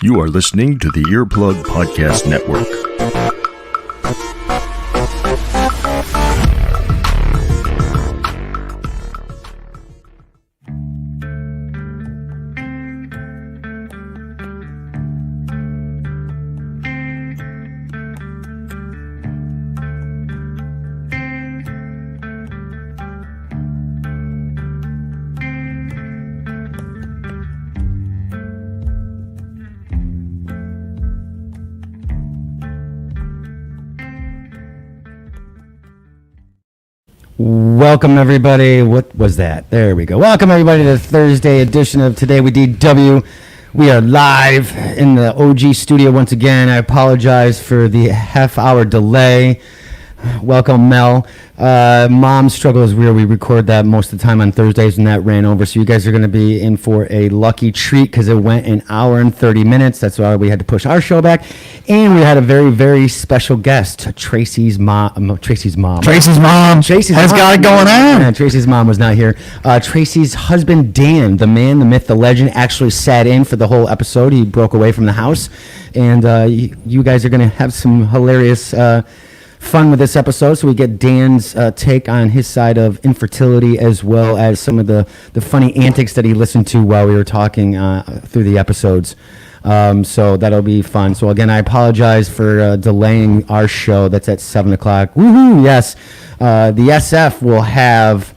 You are listening to the Earplug Podcast Network. Welcome, everybody. What was that? There we go. Welcome, everybody, to the Thursday edition of Today with DW. We are live in the OG studio once again. I apologize for the half-hour delay. Welcome, Mel. Mom's Struggle is Real. We record that most of the time on Thursdays, and that ran over. So you guys are going to be in for a lucky treat because it went an hour and 30 minutes. That's why we had to push our show back. And we had a very, very special guest, Tracy's mom. Tracy's mom has got it going on. Yeah, Tracy's mom was not here. Tracy's husband, Dan, the man, the myth, the legend, actually sat in for the whole episode. He broke away from the house. And you guys are going to have some hilarious fun with this episode. So we get Dan's take on his side of infertility, as well as some of the funny antics that he listened to while we were talking through the episodes. So that'll be fun. So again, I apologize for delaying our show. That's at 7 o'clock. Woohoo! Yes. The SF will have,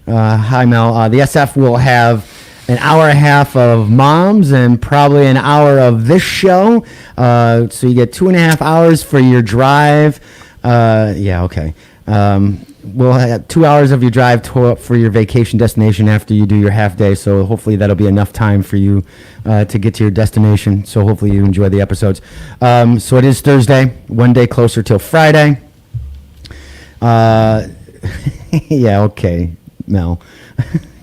hi Mel, the SF will have an hour and a half of Moms and probably an hour of this show. So you get 2.5 hours for your drive. Yeah, okay. We'll have 2 hours of your drive for your vacation destination after you do your half day. So hopefully that'll be enough time for you to get to your destination. So hopefully you enjoy the episodes. So it is Thursday, one day closer till Friday. Yeah, okay, Mel.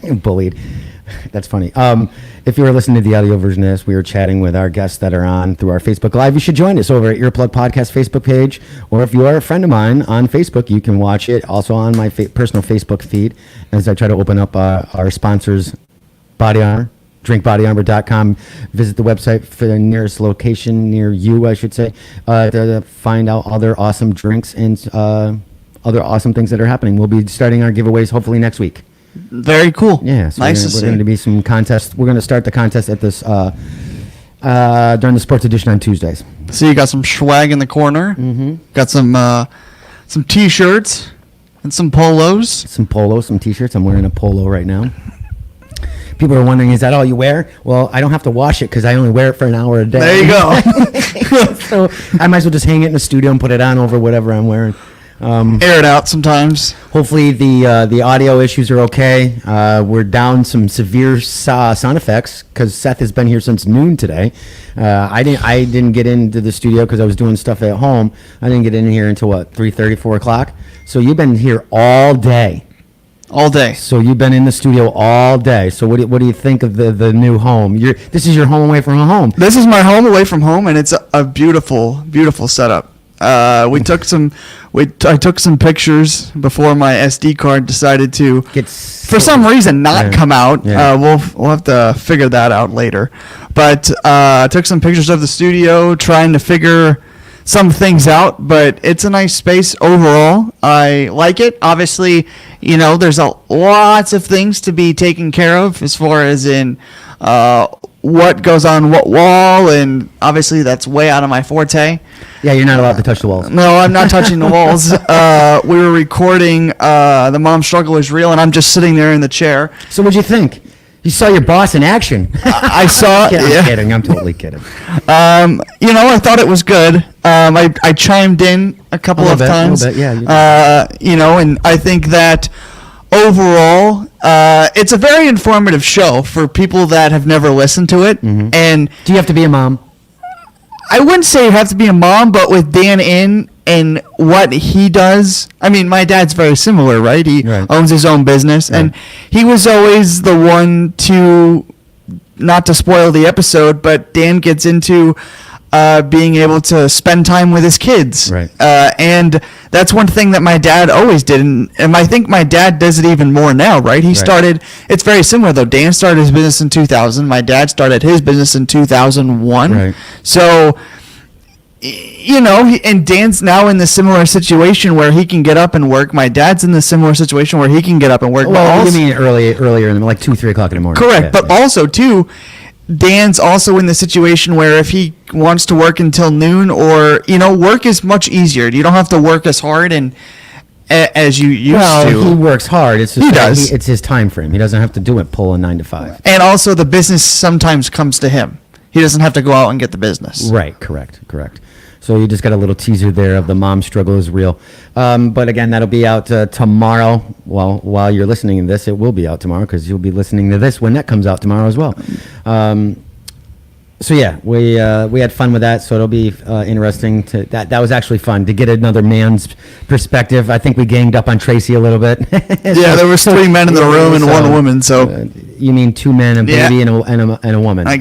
Bullied. That's funny. If you were listening to the audio version of this, we were chatting with our guests that are on through our Facebook Live. You should join us over at Earplug Podcast Facebook page, or if you are a friend of mine on Facebook, you can watch it also on my personal Facebook feed as I try to open up our sponsors, Body Armor, drinkbodyarmor.com. Visit the website for the nearest location near you, I should say, to find out other awesome drinks and other awesome things that are happening. We'll be starting our giveaways hopefully next week. Very cool. Yeah, so nice we're going to be some contests. We're going to start the contest at this during the sports edition on Tuesdays. So you got some swag in the corner. Mm-hmm. Got some T-shirts and some polos. Some T-shirts. I'm wearing a polo right now. People are wondering, is that all you wear? Well, I don't have to wash it because I only wear it for an hour a day. There you go. So I might as well just hang it in the studio and put it on over whatever I'm wearing. Air it out sometimes. Hopefully the audio issues are okay. We're down some severe sound effects because Seth has been here since noon today. I didn't get into the studio because I was doing stuff at home. I didn't get in here until 3:30, 4 o'clock. So you've been here all day. All day. So you've been in the studio all day. So what do you think of the new home? This is your home away from home. This is my home away from home, and it's a beautiful, beautiful setup. I took some pictures before my SD card decided to, for some reason, not come out. Yeah. We'll have to figure that out later. But I took some pictures of the studio, trying to figure some things out. But it's a nice space overall. I like it. Obviously, there's lots of things to be taken care of as far as in what goes on what wall, and obviously that's way out of my forte. Yeah, you're not allowed to touch the walls. No, I'm not touching the walls. We were recording The Mom's Struggle is Real, and I'm just sitting there in the chair. So what'd you think? You saw your boss in action. I saw it. I'm kidding. I'm totally kidding. I thought it was good. I chimed in a couple of times. A little bit, yeah. And I think that overall, it's a very informative show for people that have never listened to it. Mm-hmm. And do you have to be a mom? I wouldn't say you have to be a mom, but with Dan in and what he does, I mean, my dad's very similar, right? He owns his own business, and he was always the one to, not to spoil the episode, but Dan gets into being able to spend time with his kids. Right. And that's one thing that my dad always did. And I think my dad does it even more now, right? He started, it's very similar though. Dan started his business in 2000. My dad started his business in 2001. Right. So, and Dan's now in the similar situation where he can get up and work. My dad's in the similar situation where he can get up and work. Well, you mean earlier in the, like 2-3 o'clock in the morning? Correct. Yeah, but also too, Dan's also in the situation where if he wants to work until noon, or work is much easier. You don't have to work as hard and as you used to. He works hard. It's just he does. It's his time frame. He doesn't have to do it pull a 9 to 5. And also, the business sometimes comes to him. He doesn't have to go out and get the business. Right. Correct. So you just got a little teaser there of the mom struggle is real. But again, that'll be out tomorrow. Well, while you're listening to this, it will be out tomorrow because you'll be listening to this when that comes out tomorrow as well. So yeah, we had fun with that. So it'll be interesting that was actually fun to get another man's perspective. I think we ganged up on Tracy a little bit. Yeah, there was 3 men in the room and 1 woman. So you mean 2 men, a baby, and a woman? I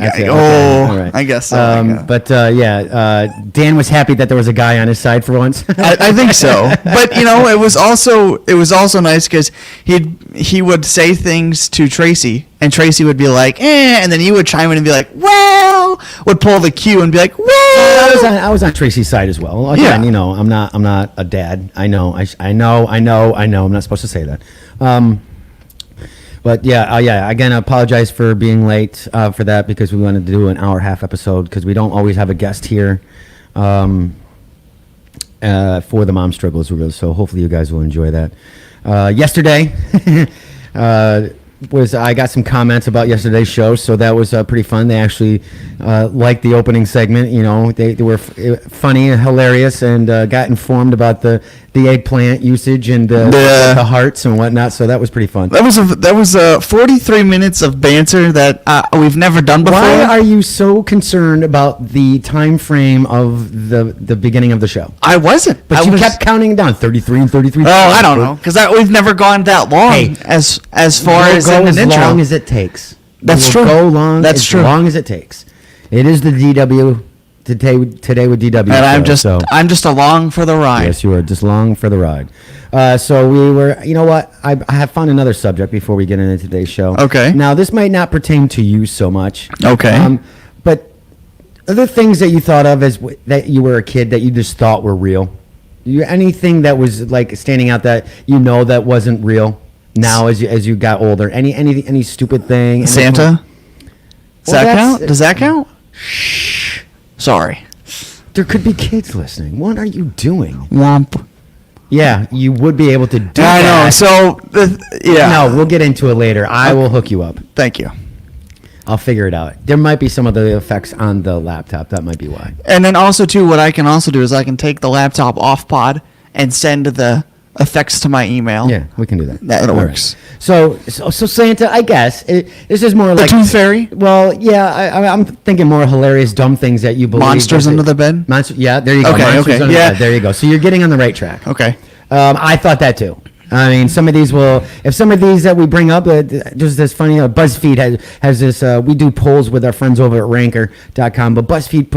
guess so. But Dan was happy that there was a guy on his side for once. I think so. But it was also nice because he would say things to Tracy, and Tracy would be like, and then he would chime in and be like, well, would pull the cue and be like, well. I was on Tracy's side as well. Again, I'm not a dad. I know. I'm not supposed to say that. But yeah. Again, I apologize for being late for that because we wanted to do an hour-and-a-half episode because we don't always have a guest here for the mom struggles. So hopefully you guys will enjoy that. Yesterday I got some comments about yesterday's show, so that was pretty fun. They actually liked the opening segment. They were funny and hilarious, and got informed about the eggplant usage and the hearts and whatnot. So that was pretty fun. That was 43 minutes of banter that we've never done before. Why are you so concerned about the time frame of the beginning of the show? I wasn't. But you kept counting down 33 and 33. Oh, I don't know, because we've never gone that long. Hey, as far as in an intro. As long as it takes. That's true. Go long. That's as true. long as it takes. It is the DW today with DW. And I'm just along for the ride. Yes, you are just along for the ride. So we were. You know what? I have found another subject before we get into today's show. Okay. Now this might not pertain to you so much. Okay. But other things that you thought of as that you were a kid that you just thought were real. Anything that was like standing out that that wasn't real. Now, as you got older, any stupid thing? Santa? Does that count? Does that count? Shh. Sorry. There could be kids listening. What are you doing? Womp. Yeah, you would be able to do that. I know. So, No, we'll get into it later. I will hook you up. Thank you. I'll figure it out. There might be some of the effects on the laptop. That might be why. And then also, too, what I can also do is I can take the laptop off pod and send the effects to my email. Yeah, we can do that. That works. Right. So Santa, I guess this is more like the Tooth Fairy. Well, yeah, I'm thinking more hilarious, dumb things that you believe. Monsters under the bed. Yeah, there you go. Okay, Monsters under yeah. the bed. There you go. So you're getting on the right track. Okay. I thought that too. I mean, some of these if some of these that we bring up, there's this funny, BuzzFeed has this, we do polls with our friends over at ranker.com, but BuzzFeed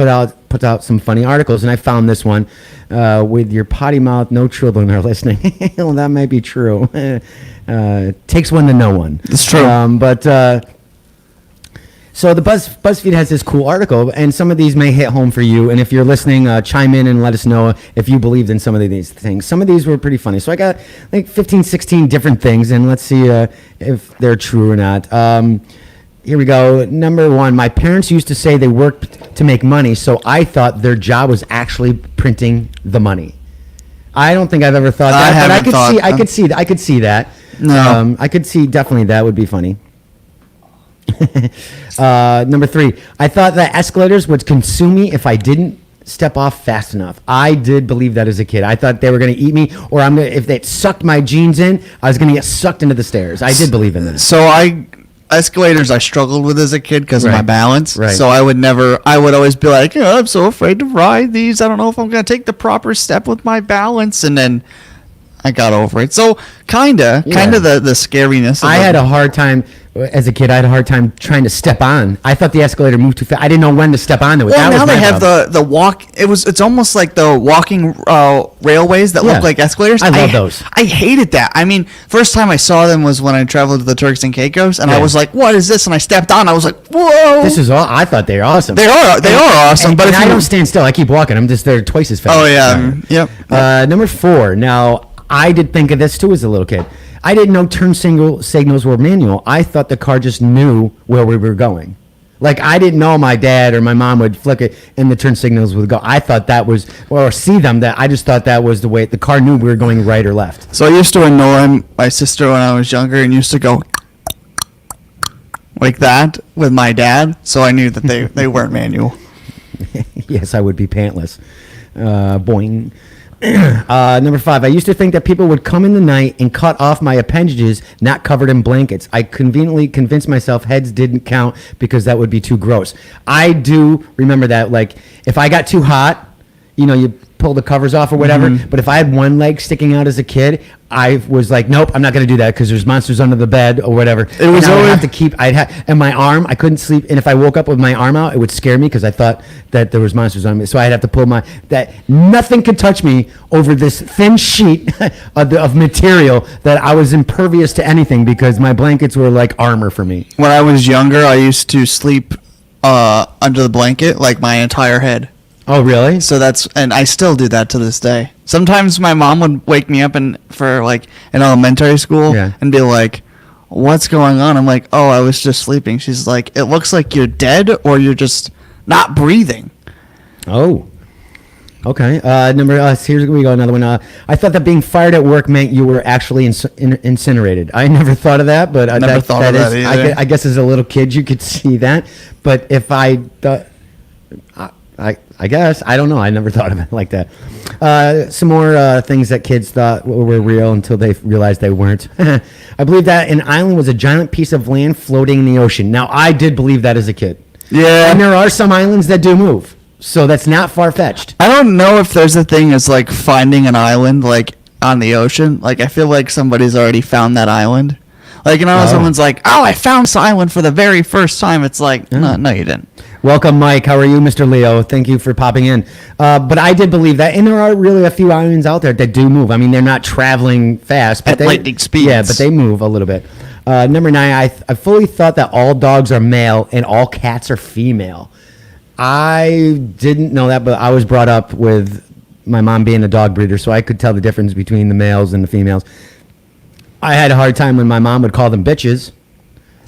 puts out some funny articles, and I found this one, with your potty mouth, no children are listening. Well, that might be true. Takes one to know one. It's true. So the BuzzFeed has this cool article, and some of these may hit home for you. And if you're listening, chime in and let us know if you believed in some of these things. Some of these were pretty funny. So I got like 15, 16 different things, and let's see if they're true or not. Here we go. Number 1, my parents used to say they worked to make money, so I thought their job was actually printing the money. I don't think I've ever thought that, but I could see that. No. I could see definitely that would be funny. Number 3, I thought that escalators would consume me if I didn't step off fast enough. I did believe that as a kid. I thought they were going to eat me, or if they sucked my jeans in, I was going to get sucked into the stairs. I did believe in that. So escalators I struggled with as a kid because of my balance. Right. So I would always be like, I'm so afraid to ride these. I don't know if I'm going to take the proper step with my balance. And then I got over it. So kind of the scariness. I had a hard time as a kid, I had a hard time trying to step on. I thought the escalator moved too fast. I didn't know when to step on. Well, now they have the walk. It's almost like the walking railways that look like escalators. I love those. I hated that. I mean, first time I saw them was when I traveled to the Turks and Caicos, and I was like, "What is this?" And I stepped on. I was like, "Whoa!" This is all. I thought they were awesome. They are awesome. But and if I don't stand still. I keep walking. I'm just there twice as fast. Oh yeah. Yep. Number 4. Now, I did think of this too as a little kid. I didn't know turn signals were manual. I thought the car just knew where we were going. Like, I didn't know my dad or my mom would flick it and the turn signals would go. I thought that was, or see them, that I just thought that was the way the car knew we were going right or left. So I used to annoy my sister when I was younger and used to go like that with my dad. So I knew that they weren't manual. Yes, I would be pantless. Boing. Number 5, I used to think that people would come in the night and cut off my appendages not covered in blankets. I conveniently convinced myself heads didn't count because that would be too gross. I do remember that, like, if I got too hot, you pull the covers off or whatever, but if I had one leg sticking out as a kid, I was like, nope, I'm not going to do that because there's monsters under the bed or whatever. It was always... I'd have to keep, and my arm, I couldn't sleep, and if I woke up with my arm out, it would scare me because I thought that there was monsters on me, so I'd have to pull that nothing could touch me over this thin sheet of material that I was impervious to anything because my blankets were like armor for me. When I was younger, I used to sleep under the blanket, like my entire head. Oh, really? So and I still do that to this day. Sometimes my mom would wake me up for like in elementary school and be like, "What's going on?" I'm like, "Oh, I was just sleeping." She's like, "It looks like you're dead or you're just not breathing." Oh. Okay. Here we go. Another one. I thought that being fired at work meant you were actually incinerated. I never thought of that, but never thought of that either. I guess as a little kid you could see that, but if I thought... I guess. I don't know. I never thought of it like that. Some more things that kids thought were real until they realized they weren't. I believe that an island was a giant piece of land floating in the ocean. Now, I did believe that as a kid. Yeah. And there are some islands that do move. So that's not far-fetched. I don't know if there's a thing as like finding an island like on the ocean. Like, I feel like somebody's already found that island. Like, someone's like, "Oh, I found this island for the very first time." It's like, no, you didn't. Welcome, Mike. How are you, Mr. Leo? Thank you for popping in. But I did believe that, and there are really a few islands out there that do move. I mean, they're not traveling fast, but at lightning speeds. Yeah, but they move a little bit. Number 9, I fully thought that all dogs are male and all cats are female. I didn't know that, but I was brought up with my mom being a dog breeder, so I could tell the difference between the males and the females. I had a hard time when my mom would call them bitches.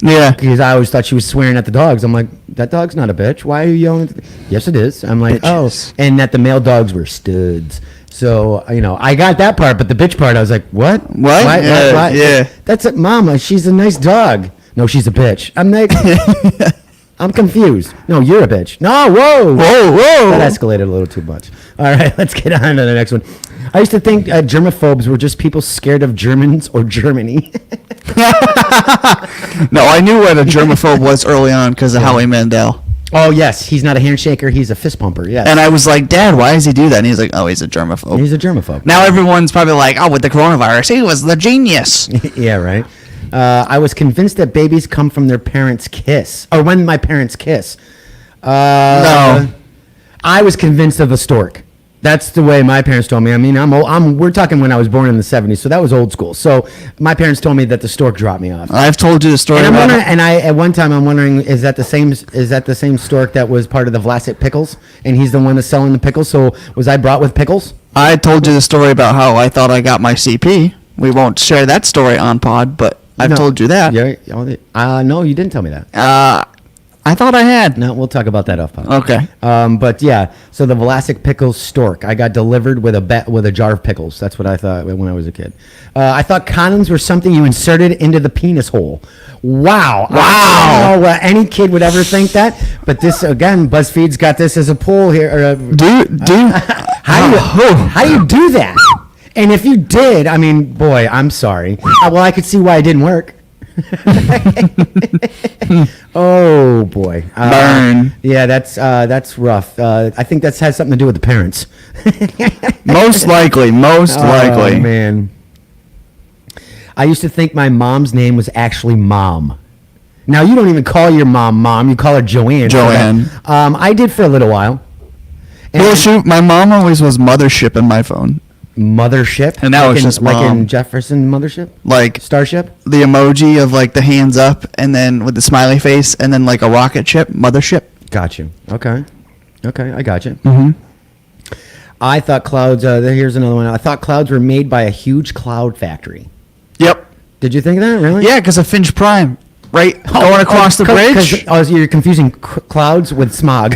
Yeah. Because I always thought she was swearing at the dogs. I'm like, that dog's not a bitch. Why are you yelling? Yes, it is. I'm like, bitches. Oh. And that the male dogs were studs. So, I got that part, but the bitch part, I was like, what? What? What? Yeah. That's it, Mama. She's a nice dog. No, she's a bitch. I'm like, I'm confused. No, you're a bitch. No, whoa. That escalated a little too much. All right, let's get on to the next one. I used to think germaphobes were just people scared of Germans or Germany. No, I knew what a germaphobe was early on because of Howie Mandel. Oh, yes. He's not a handshaker. He's a fist pumper. Yes. And I was like, "Dad, why does he do that?" And he's like, "Oh, he's a germaphobe." He's a germaphobe. Now everyone's probably like, "Oh, with the coronavirus, he was the genius." Yeah, right. I was convinced that babies come from their parents' kiss. Or when my parents kiss. No. I was convinced of a stork. That's the way my parents told me. I mean, we're talking when I was born in the 70s, so that was old school. So my parents told me that the stork dropped me off. I've told you the story about it. And at one time I'm wondering, is that the same stork that was part of the Vlasic pickles? And he's the one that's selling the pickles. So was I brought with pickles? I told you the story about how I thought I got my CP. We won't share that story on pod, but I've told you that. Yeah. No, you didn't tell me that. I thought I had. No, we'll talk about that off pod. Okay. But yeah, so the Vlasic pickles stork, I got delivered with a jar of pickles. That's what I thought when I was a kid. I thought condoms were something you inserted into the penis hole. Wow. I don't know any kid would ever think that. But this, again, BuzzFeed's got this as a poll here. How do you do that? And if you did, I mean, boy, I'm sorry. Well, I could see why it didn't work. Oh boy, burn. Yeah, that's rough. I think that has something to do with the parents. Most likely. Oh, man, I used to think my mom's name was actually Mom. Now, you don't even call your mom. You call her Joanne. Joanne. I did for a little while. And Well, shoot, my mom always was Mothership in my phone. Mothership? And now like it's in, just like Mom. in Jefferson Mothership? Like Starship? the emoji of like the hands up and then with the smiley face and then like a rocket ship, Mothership. Got you. Okay, I got you. Mm-hmm. I thought clouds, here's another one. I thought clouds were made by a huge cloud factory. Yep. Did you think of that, really? Yeah, because of Finch Prime, right? Going across the bridge. You're confusing clouds with smog.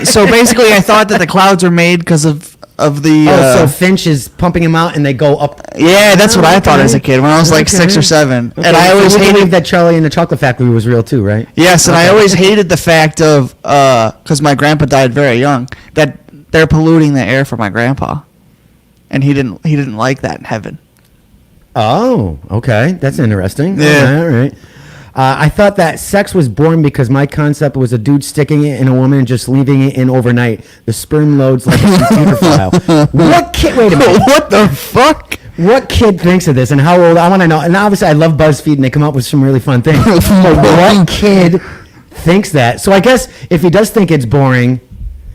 So basically, I thought that the clouds were made because of the. So Finch is pumping them out and they go up. Yeah, that's what I thought Okay. as a kid when I was like 6 or 7, Okay, and I so always you believe hated that Charlie and the Chocolate Factory was real too, right? Yes, and I Okay. always hated the fact of because my grandpa died very young that they're polluting the air for my grandpa, and he didn't like that in heaven. Oh, okay. That's interesting. Yeah. All right. I thought that sex was boring because my concept was a dude sticking it in a woman and just leaving it in overnight. The sperm loads like a computer file. What kid? Wait a minute. What the fuck? What kid thinks of this and how old? I want to know. And obviously, I love BuzzFeed and they come up with some really fun things. But what kid thinks that? So I guess if he does think it's boring,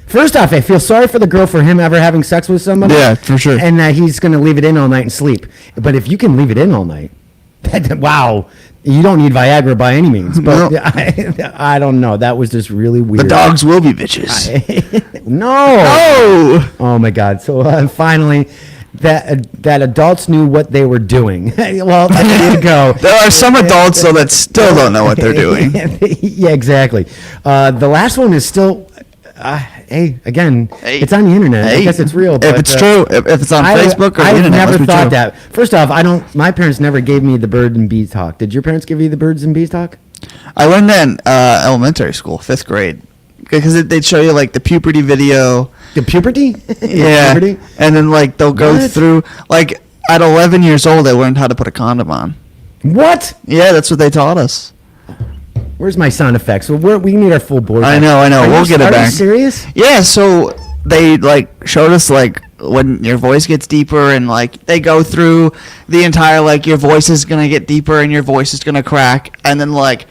first off, I feel sorry for the girl for him ever having sex with somebody. Yeah, for sure. And that he's going to leave it in all night and sleep. But if you can leave it in all night, wow, you don't need Viagra by any means. But No. I don't know. That was just really weird. The dogs will be bitches. No. Oh. Oh my God. So finally, that adults knew what they were doing. Well, there you go. There are some adults though that still don't know what they're doing. Yeah, exactly. The last one is still. Hey, again, Hey. it's on the internet. I Hey, guess it's real. If But, it's true, if it's on Facebook or the I've internet, never must be thought true. that. First off, I don't. My parents never gave me the bird and bees talk. Did your parents give you the birds and bees talk? I learned that in elementary school, 5th grade, because they'd show you like the puberty video. The puberty? Yeah, Puberty? and then like they'll go What? through like at 11 years old, I learned how to put a condom on. What? Yeah, that's what they taught us. Where's my sound effects? Well, we need our full board. I know. We'll get it Are back. you serious? Yeah, so they like showed us like when your voice gets deeper and like they go through the entire like your voice is gonna get deeper and your voice is gonna crack, and then like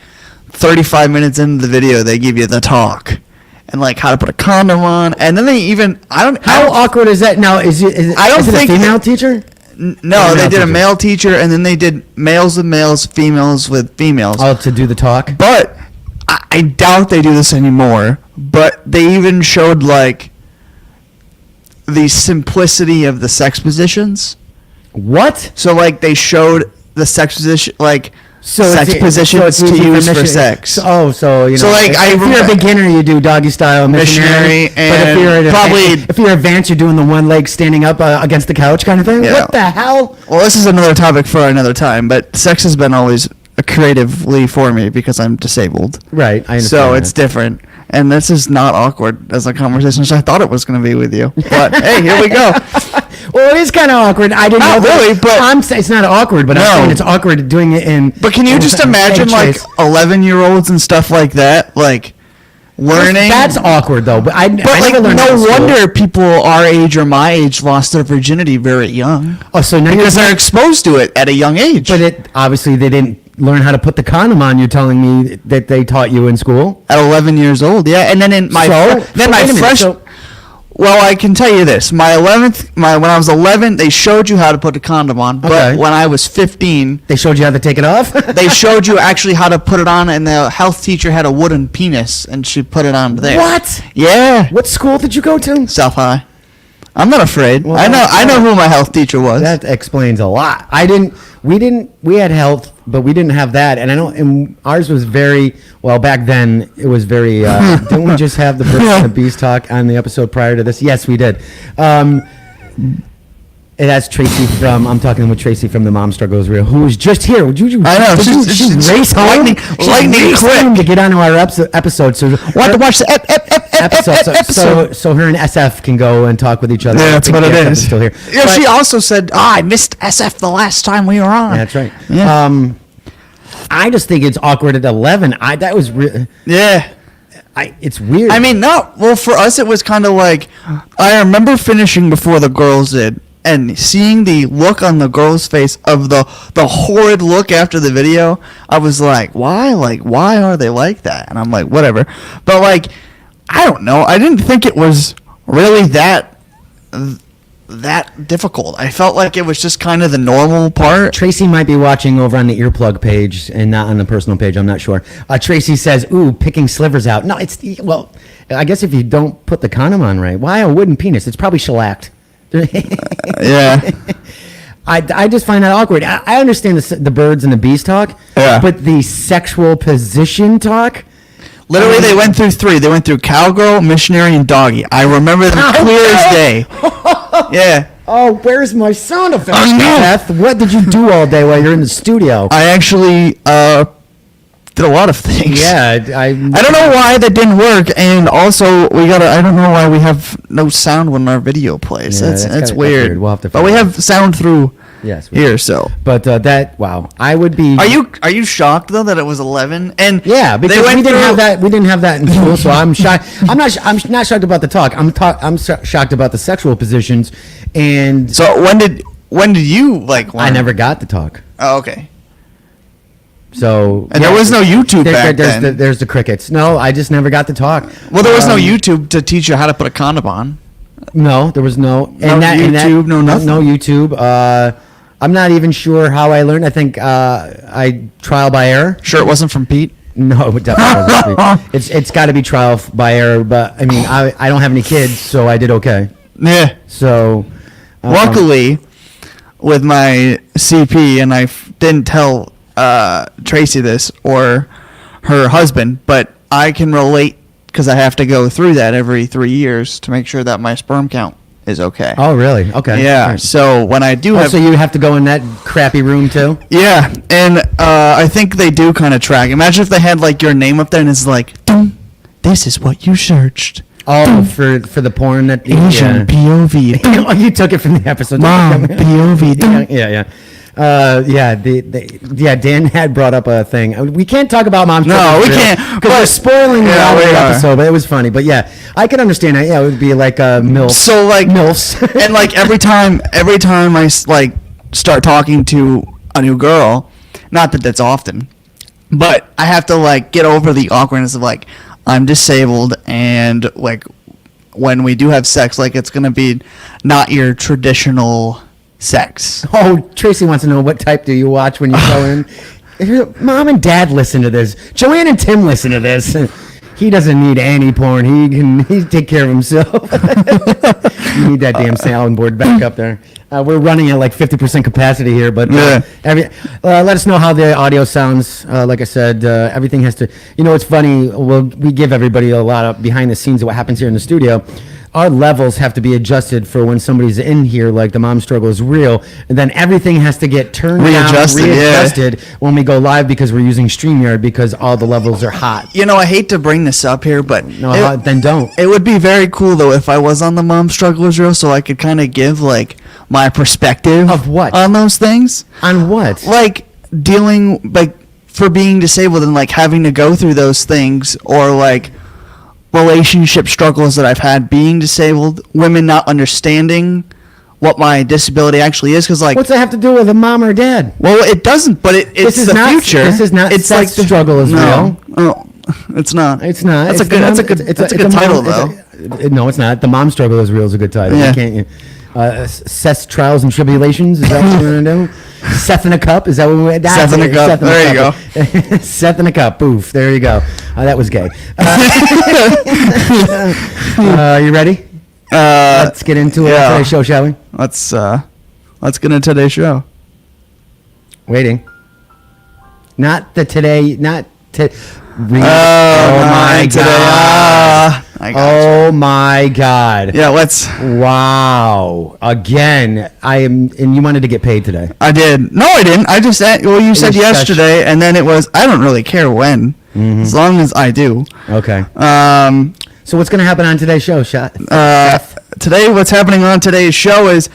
35 minutes into the video they give you the talk and like how to put a condom on, and then they even How awkward is that? Now, is it I don't is it think a female teacher? No, they did a teacher. male teacher and then they did males with males, females with females. Oh, to do the talk? But I doubt they do this anymore. But they even showed like the simplicity of the sex positions. What? So like they showed the sex position, like sex it's- positions it's to easy use for missionary- sex. So you know. So, like, if, I if you're a remember- beginner, you do doggy style missionary. Missionary, But if and you're probably- if you're advanced, you're doing the one leg standing up against the couch kind of thing. Yeah. What the hell? Well, this is another topic for another time. But sex has been always creatively for me because I'm disabled. Right. I understand. So it's that. different. And this is not awkward as a conversation as I thought it was going to be with you. But hey, here we go. Well, it is kind of awkward. I didn't Not know. that- really, but- I'm saying it's not awkward, but I'm No. saying it's awkward doing it in. But can you just imagine like 11-year-olds and stuff like that, like learning? That's awkward though. But I But I like never learned that no in school. wonder people our age or my age lost their virginity very young Oh, so now because you're they're exposed to it at a young age. But it obviously they didn't learn how to put the condom on. You're telling me that they taught you in school. At 11 years old, yeah. And then in my Wait a minute, so- well, I can tell you this: when I was 11, they showed you how to put a condom on. But Okay. when I was 15, they showed you how to take it off. they showed you actually how to put it on, and the health teacher had a wooden penis, and she put it on there. What? Yeah. What school did you go to? South High. I'm not afraid. Well, I know who my health teacher was. That explains a lot. We had health, but we didn't have that. And I know, and ours was very, well, back then it was very, didn't we just have the birds and the bees talk on the episode prior to this? Yes, we did. And that's Tracy I'm talking with Tracy from the Mom Struggle is Real, who was just here. I know, She she's raced home. lightning She quick. home to get onto our episode. So Want to watch the episode. So her and SF can go and talk with each other. Yeah, that's what it SF is. Still here. Yeah, But- she also said, I missed SF the last time we were on. That's right. Yeah. I just think it's awkward at 11. That was Yeah. it's weird. I mean, no. Well, for us, it was kind of like I remember finishing before the girls did, and seeing the look on the girl's face of the horrid look after the video, I was like, why? Like, why are they like that? And I'm like, whatever. But like, I don't know. I didn't think it was really that difficult. I felt like it was just kind of the normal part. Tracy might be watching over on the earplug page and not on the personal page. I'm not sure. Tracy says, "Ooh, picking slivers out." No, well, I guess if you don't put the condom on right, why a wooden penis? It's probably shellacked. Yeah. I just find that awkward. I understand the birds and the bees talk, but the sexual position talk. Literally, they went through 3. They went through cowgirl, missionary, and doggy. I remember them clear as day. Yeah. Oh, where's my sound effects, Oh, no. Beth? What did you do all day while you're in the studio? I actually did a lot of things. Yeah, I don't know why that didn't work, and also I don't know why we have no sound when our video plays. Yeah, that's weird. We'll have to. But we have sound through. Yes. Here, so. But wow, I would be. Are you shocked though that it was 11? And yeah, because we didn't have that. We didn't have that in school, so I'm shocked. I'm not shocked about the talk. I'm shocked about the sexual positions, and. So when did you like? Learn? I never got the talk. Oh, okay. So. And there was no YouTube back then. There's the crickets. No, I just never got the talk. Well, there was no YouTube to teach you how to put a condom on. No, there was no. No YouTube, no nothing. No YouTube. I'm not even sure how I learned. I think I trial by error. Sure, it wasn't from Pete. No, it definitely wasn't. It's got to be trial by error. But I mean, I don't have any kids, so I did okay. Yeah. So, luckily, with my CP, and I didn't tell Tracy this or her husband, but I can relate because I have to go through that every 3 years to make sure that my sperm count is okay. Oh, really? Okay. Yeah. Right. So when I do so you have to go in that crappy room too? Yeah, and I think they do kind of track. Imagine if they had like your name up there and it's like, "Dum, this is what you searched." Oh, for the porn that Asian POV. Oh, you took it from the episode. Mom, POV. Yeah. Dan had brought up a thing. We can't talk about mom's. No, we can't because we're spoiling the episode. But it was funny. But yeah, I can understand that. Yeah, it would be like MILF. So like MILFs, and like every time I like start talking to a new girl, not that that's often, but I have to like get over the awkwardness of like I'm disabled and like when we do have sex, like it's gonna be not your traditional sex. Oh, Tracy wants to know what type do you watch when you go in. Mom and Dad listen to this. Joanne and Tim listen to this. He doesn't need any porn. He take care of himself. You need that damn sound board back up there. We're running at like 50% capacity here, but let us know how the audio sounds. Like I said, everything has to. You know, it's funny. We give everybody a lot of behind the scenes of what happens here in the studio. Our levels have to be adjusted for when somebody's in here, like the mom struggle is real, and then everything has to get turned readjusted when we go live because we're using StreamYard because all the levels are hot. You know, I hate to bring this up here, but then don't. It would be very cool though if I was on the mom struggle is real, so I could kind of give like my perspective of what on those things. On what? Like dealing like for being disabled and like having to go through those things, or like relationship struggles that I've had being disabled, women not understanding what my disability actually is, because like what's that have to do with a mom or dad? Well, it doesn't, but it's the future. This is not. It's like the struggle is real. Oh, it's not. It's not. That's a good title though. No, it's not. The mom struggle is real is a good title. Yeah. Can't you? Seth's trials and tribulations. Is that what we're gonna do? Seth in a cup. Is that what we're? Seth in a cup. There you go. Seth in a cup. Boof. There you go. That was gay. You ready? Let's get into today's show, shall we? Let's get into today's show. Waiting. Not the today. Not to. Oh my god! Oh my god! Yeah, let's. Wow! Again, and you wanted to get paid today. I did. No, I didn't. I just said. Well, you said yesterday, and then it was. I don't really care when, as long as I do. Okay. So what's going to happen on today's show, Today, what's happening on today's show is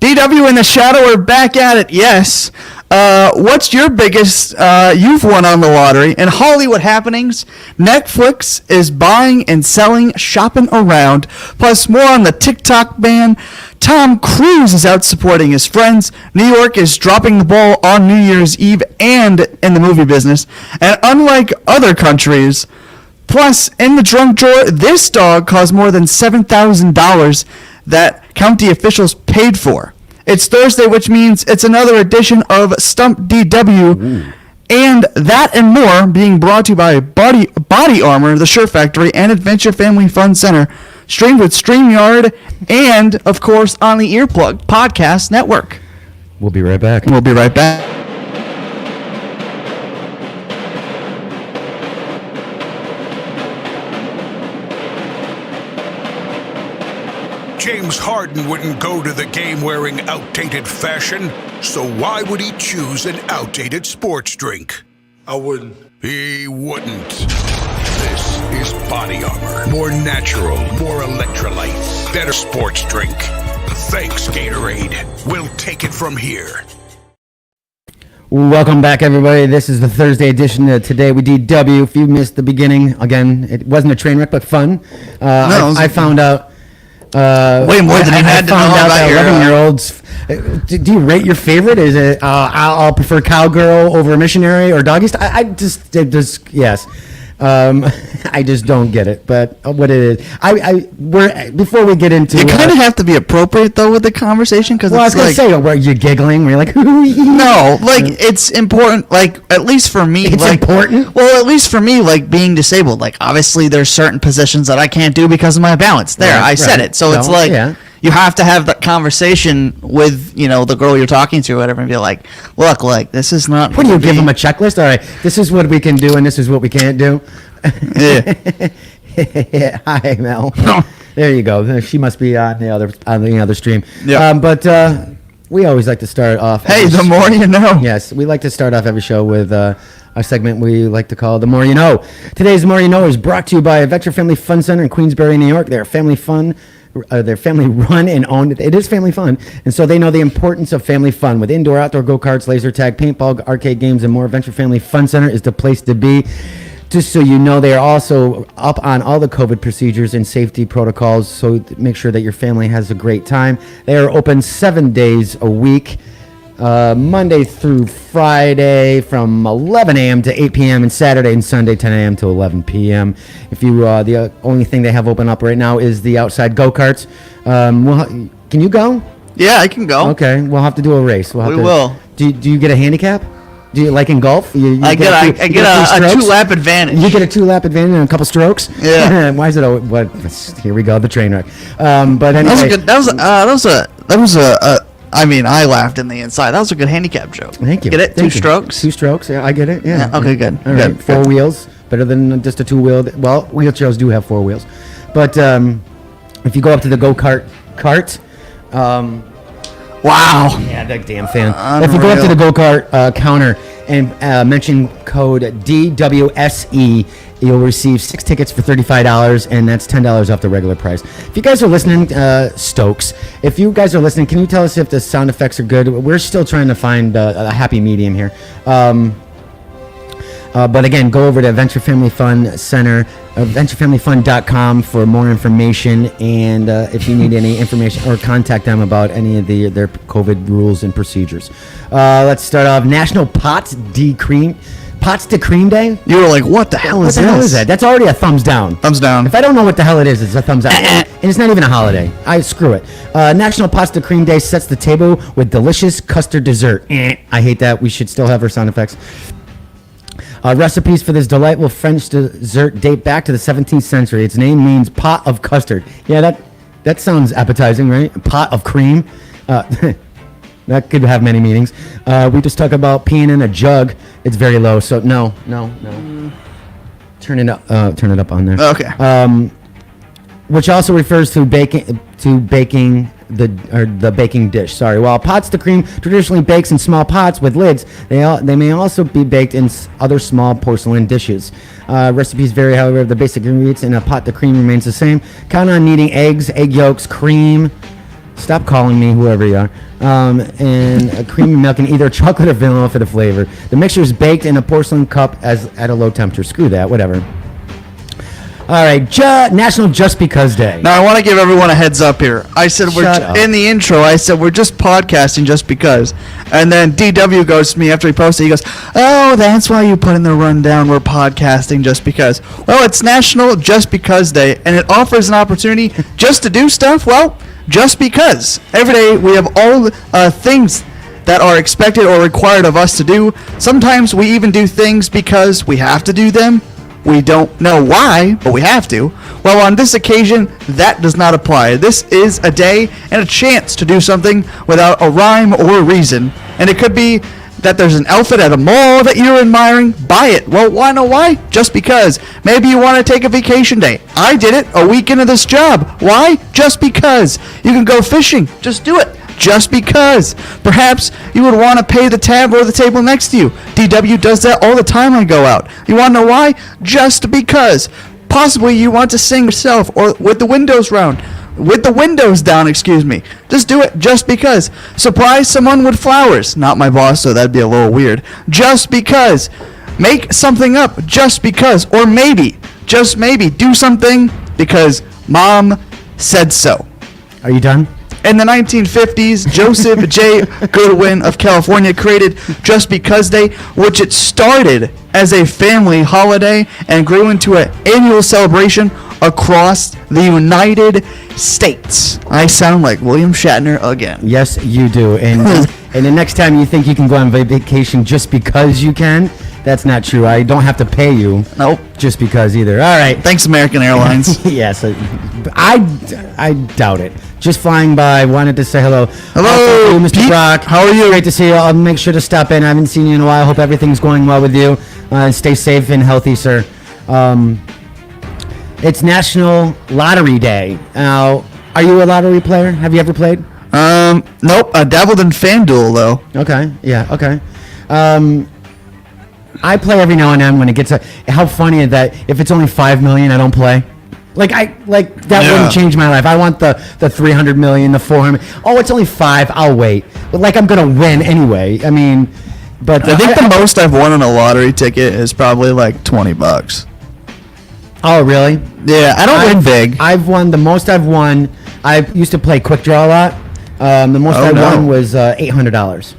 DW and the Shadow are back at it. Yes. What's your biggest you've won on the lottery? In Hollywood happenings, Netflix is buying and selling, shopping around. Plus, more on the TikTok ban. Tom Cruise is out supporting his friends. New York is dropping the ball on New Year's Eve and in the movie business. And unlike other countries, plus, in the trunk drawer, this dog cost more than $7,000 that county officials paid for. It's Thursday, which means it's another edition of Stump DW. Ooh. And that and more being brought to you by Body Armor, The Shirt Factory, and Adventure Family Fun Center. Streamed with StreamYard and, of course, on the Earplug Podcast Network. We'll be right back. We'll be right back. James Harden wouldn't go to the game wearing outdated fashion, so why would he choose an outdated sports drink? I wouldn't. He wouldn't. This is Body Armor. More natural, more electrolytes, better sports drink. Thanks, Gatorade. We'll take it from here. Welcome back, everybody. This is the Thursday edition of Today with DW. If you missed the beginning, again, it wasn't a train wreck, but fun. I found out... way more than you had to know about your 11-year-olds. Do you rate your favorite? Is it I'll prefer cowgirl over missionary or doggy style? I just yes. I just don't get it, but what it is, before we get into, you kind of have to be appropriate though with the conversation because I was gonna say, were you giggling? Were you like, no, like it's important. Like at least for me, it's like, important. Well, at least for me, like being disabled, like obviously there's certain positions that I can't do because of my balance. There, I said it. So it's like you have to have that conversation with the girl you're talking to, or whatever, and be like, look, like this is not. What do you give them a checklist? All right, this is what we can do, and this is what we can't do. Yeah. Hi, Mel. There you go. She must be on the other stream. Yeah. But we always like to start off. Hey, the more you know. Yes, we like to start off every show with a segment we like to call The More You Know. Today's The More You Know is brought to you by Adventure Family Fun Center in Queensbury, New York. They're family fun. They're family run and owned. It is family fun. And so they know the importance of family fun. With indoor, outdoor go-karts, laser tag, paintball, arcade games, and more, Adventure Family Fun Center is the place to be. Just so you know, they are also up on all the COVID procedures and safety protocols, so make sure that your family has a great time. They are open 7 days a week, Monday through Friday from 11 a.m. to 8 p.m. and Saturday and Sunday 10 a.m. to 11 p.m. If you, the only thing they have open up right now is the outside go-karts. Can you go? Yeah, I can go. Okay, we'll have to do a race. We will. Do you get a handicap? Do you like in golf? I get a 2-lap advantage. You get a 2-lap advantage and a couple strokes. Yeah. Why is it? What? Here we go. The train wreck. But anyway, that was a. I mean, I laughed in the inside. That was a good handicap joke. Thank you. Get it? Thank 2 strokes. 2 strokes. Yeah, I get it. Yeah. Okay. Good. All right. 4 wheels. Better than just a 2-wheel. Well, wheelchairs do have 4 wheels, but if you go up to the go-kart cart. Wow. Yeah, that damn fan. Unreal. If you go up to the go-kart counter and mention code DWSE, you'll receive 6 tickets for $35, and that's $10 off the regular price. If you guys are listening, Stokes, if you guys are listening, can you tell us if the sound effects are good? We're still trying to find a happy medium here. But again, go over to Adventure Family Fun Center, adventurefamilyfun.com for more information. And if you need any information or contact them about any of their COVID rules and procedures. Let's start off. National Pots to Cream Day. You were like, what the hell is this? What the hell is that? That's already a thumbs down. Thumbs down. If I don't know what the hell it is, it's a thumbs up. And it's not even a holiday. Screw it. National Pasta Cream Day sets the table with delicious custard dessert. I hate that. We should still have our sound effects. Recipes for this delightful French dessert date back to the 17th century. Its name means pot of custard. Yeah, that sounds appetizing, right? A pot of cream. That could have many meanings. We just talk about peeing in a jug. It's very low, so no. Turn it up on there. Okay. Which also refers to baking the baking dish. Sorry. While pots to cream traditionally bakes in small pots with lids, they may also be baked in other small porcelain dishes. Recipes vary, however, the basic ingredients in a pot to cream remains the same. Count on needing eggs, egg yolks, cream, Stop calling me, whoever you are. And a creamy milk and either chocolate or vanilla for the flavor. The mixture is baked in a porcelain cup at a low temperature. Screw that, whatever. All right, National Just Because Day. Now, I want to give everyone a heads up here. I said Shut up. in the intro, I said we're just podcasting just because. And then DW goes to me after he posted, he goes, oh, that's why you put in the rundown, we're podcasting just because. Well, it's National Just Because Day, and it offers an opportunity just to do stuff, well, just because. Every day we have all things that are expected or required of us to do. Sometimes we even do things because we have to do them. We don't know why, but we have to. Well, on this occasion, that does not apply. This is a day and a chance to do something without a rhyme or a reason. And it could be that there's an outfit at a mall that you're admiring. Buy it. Well, why know why? Just because. Maybe you want to take a vacation day. I did it a week into this job. Why? Just because. You can go fishing. Just do it. Just because. Perhaps you would want to pay the tab or the table next to you. DW does that all the time on Go Out. You want to know why? Just because. Possibly you want to sing yourself or with the windows down. Excuse me. Just do it just because. Surprise someone with flowers. Not my boss, so that'd be a little weird. Just because. Make something up just because. Or maybe, just maybe, do something because mom said so. Are you done? In the 1950s, Joseph J. Goodwin of California created Just Because Day, which it started as a family holiday and grew into an annual celebration across the United States. I sound like William Shatner again. Yes, you do. And the next time you think you can go on vacation just because you can, that's not true. I don't have to pay you. Nope. Just because either. All right. Thanks, American Airlines. Yes. I doubt it. Just flying by, wanted to say hello. Hello, you, Mr. Pete. Brock. How are you? Great to see you. I'll make sure to stop in. I haven't seen you in a while. Hope everything's going well with you. Stay safe and healthy, sir. It's National Lottery Day. Now, are you a lottery player? Have you ever played? Nope. I dabbled in FanDuel, though. Okay. Yeah. Okay. I play every now and then when it gets how funny is that if it's only 5 million, I don't play. That wouldn't change my life. I want the 300 million, the 400. Oh, it's only 5. I'll wait. But I'm gonna win anyway. I mean, but I think the most I've won on a lottery ticket is probably like $20. Oh, really? Yeah, I don't win big. I've won the most I've won. I used to play quick draw a lot. The most I won was $800.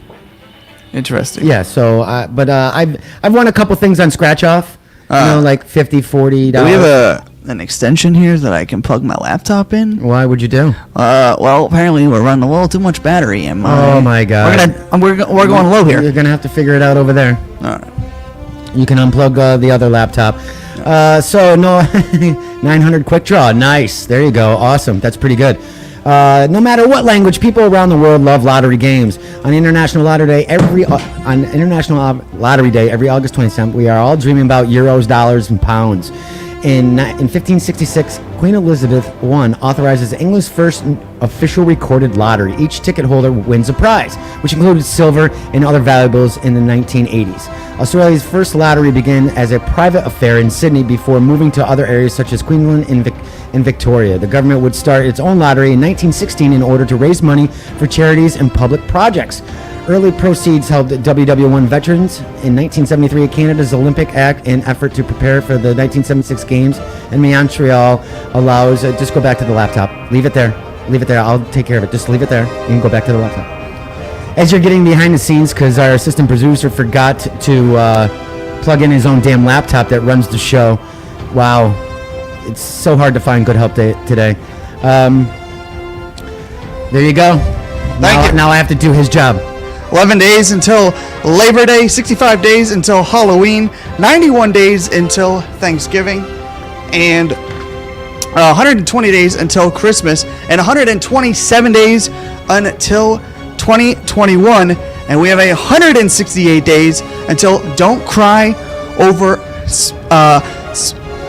Interesting. Yeah. So, I've won a couple things on scratch off. Like $50, $40. Do we have an extension here that I can plug my laptop in? Why would you do? Well, apparently we're running a little too much battery. Oh my God. We're going low here. You're gonna have to figure it out over there. All right. You can unplug the other laptop. So no, 900 quick draw. Nice. There you go. Awesome. That's pretty good. No matter what language, people around the world love lottery games. On International Lottery Day, every August 27th, we are all dreaming about euros, dollars, and pounds. In 1566, Queen Elizabeth I authorizes England's first official recorded lottery. Each ticket holder wins a prize, which included silver and other valuables in the 1980s. Australia's first lottery began as a private affair in Sydney before moving to other areas such as Queensland and Victoria. The government would start its own lottery in 1916 in order to raise money for charities and public projects. Early proceeds helped WW1 veterans. In 1973, Canada's Olympic Act, an effort to prepare for the 1976 Games in Montreal, allows... just go back to the laptop. Leave it there. Leave it there. I'll take care of it. Just leave it there and go back to the laptop. As you're getting behind the scenes, because our assistant producer forgot to plug in his own damn laptop that runs the show. Wow. It's so hard to find good help today. There you go. Thank you. Now I have to do his job. 11 days until Labor Day, 65 days until Halloween, 91 days until Thanksgiving, and 120 days until Christmas, and 127 days until 2021, and we have 168 days until Don't Cry Over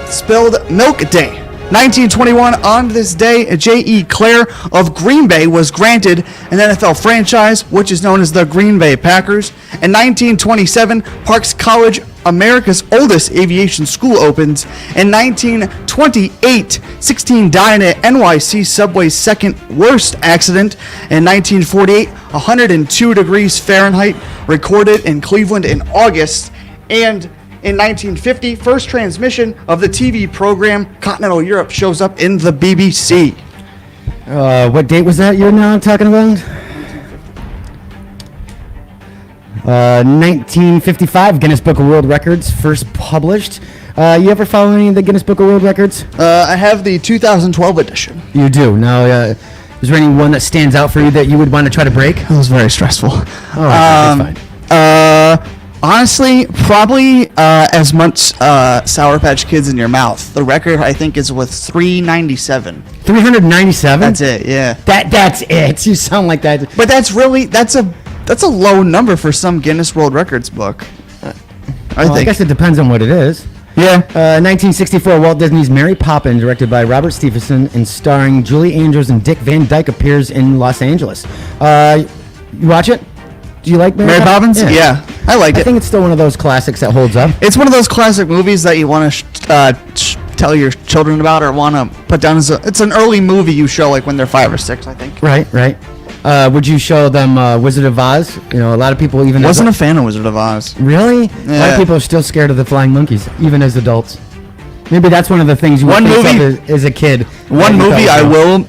Spilled Milk Day. 1921, on this day, J.E. Clare of Green Bay was granted an NFL franchise, which is known as the Green Bay Packers. In 1927, Parks College America's oldest aviation school opens. In 1928, 16 died in an NYC subway's second worst accident. In 1948, 102 degrees Fahrenheit recorded in Cleveland in August. And in 1950, first transmission of the TV program Continental Europe shows up in the BBC. What date was that you're now talking about? 1955, Guinness Book of World Records first published. You ever follow any of the Guinness Book of World Records? I have the 2012 edition. You do. Now, is there any one that stands out for you that you would want to try to break? It was very stressful. Oh, that's fine. Honestly, probably as much Sour Patch Kids in your mouth. The record, I think, is with 397. 397? That's it, yeah. That's it. You sound like that. But that's a low number for some Guinness World Records book. I guess it depends on what it is. Yeah. 1964, Walt Disney's Mary Poppins, directed by Robert Stephenson and starring Julie Andrews and Dick Van Dyke, appears in Los Angeles. You watch it? Do you like Mary Poppins? Yeah, I like it. I think it's still one of those classics that holds up. It's one of those classic movies that you want to tell your children about or want to put down as it's an early movie you show like when they're 5 or 6, I think. Right. Would you show them Wizard of Oz? You know, a lot of people even... Wasn't a fan of Wizard of Oz. Really? Yeah. A lot of people are still scared of the flying monkeys, even as adults. Maybe that's one of the things you would think of as a kid. One movie I will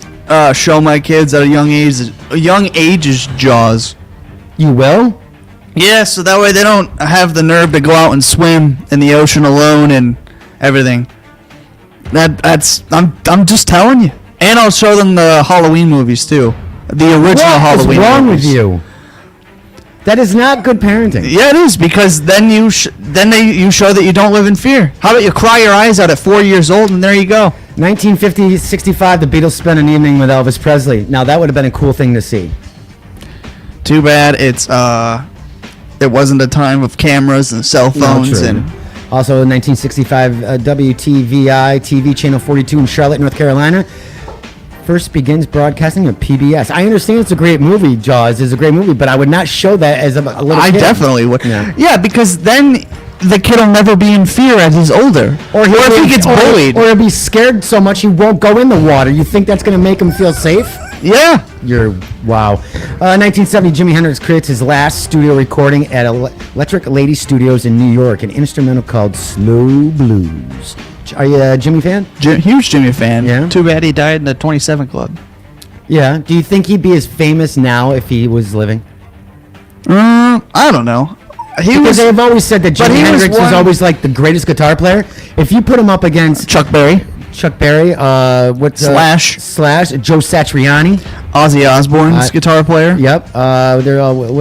show my kids at a young age is Jaws. You will? Yeah, so that way they don't have the nerve to go out and swim in the ocean alone and everything. I'm just telling you. And I'll show them the Halloween movies too. The original Halloween movies. What's wrong with you? That is not good parenting. Yeah, it is, because then you show that you don't live in fear. How about you cry your eyes out at 4 years old and there you go. 1965, the Beatles spent an evening with Elvis Presley. Now that would have been a cool thing to see. Too bad it wasn't a time of cameras and cell phones. And also in 1965, WTVI TV channel 42 in Charlotte, North Carolina, first begins broadcasting on PBS. I understand it's a great movie. Jaws is a great movie, but I would not show that as a little kid. I definitely would. Yeah, because then the kid will never be in fear as he's older. Or if he gets bullied. Or he'll be scared so much he won't go in the water. You think that's going to make him feel safe? Yeah. Wow. 1970, Jimi Hendrix creates his last studio recording at Electric Lady Studios in New York, an instrumental called Slow Blues. Are you a Jimmy fan? Huge Jimmy fan. Yeah. Too bad he died in the 27 Club. Yeah. Do you think he'd be as famous now if he was living? I don't know. Because they've always said that Jimi Hendrix was always like the greatest guitar player. If you put him up against Chuck Berry, Slash, Joe Satriani, Ozzy Osbourne's guitar player. Yep. Metallica,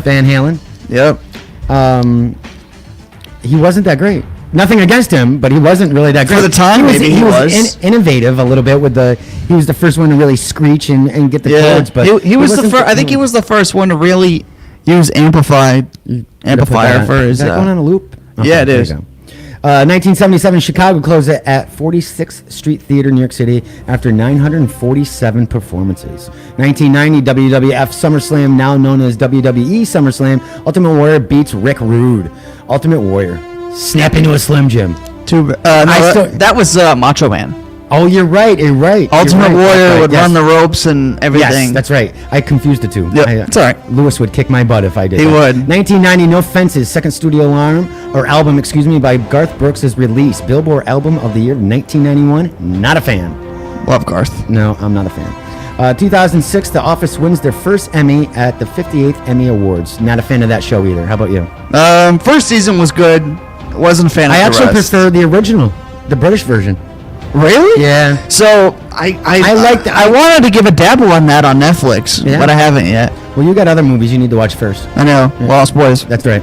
Van Halen. Yep. He wasn't that great. Nothing against him, but he wasn't really that great. For the time, he was innovative a little bit with he was the first one to really screech and get the chords. But he was the first. I think he was the first one to really use amplifier for his. Is that going on a loop? Okay, yeah, it is. 1977, Chicago closed at 46th Street Theater, New York City, after 947 performances. 1990, WWF SummerSlam, now known as WWE SummerSlam, Ultimate Warrior beats Rick Rude. Ultimate Warrior, snap into a Slim Jim. That was Macho Man. Oh, you're right. Ultimate Warrior would run the ropes and everything. Yes, that's right. I confused the two. Yeah, it's all right. Lewis would kick my butt if I did. He would. 1990, No Fences, second studio album, by Garth Brooks is released. Billboard Album of the Year, 1991. Not a fan. Love Garth. No, I'm not a fan. 2006, The Office wins their first Emmy at the 58th Emmy Awards. Not a fan of that show either. How about you? First season was good. Wasn't a fan of the rest. I actually prefer the original, the British version. Really? Yeah. So I liked. I wanted to give a dabble on that on Netflix, but I haven't yet. Well, you got other movies you need to watch first. I know. Yeah. Lost Boys. That's right.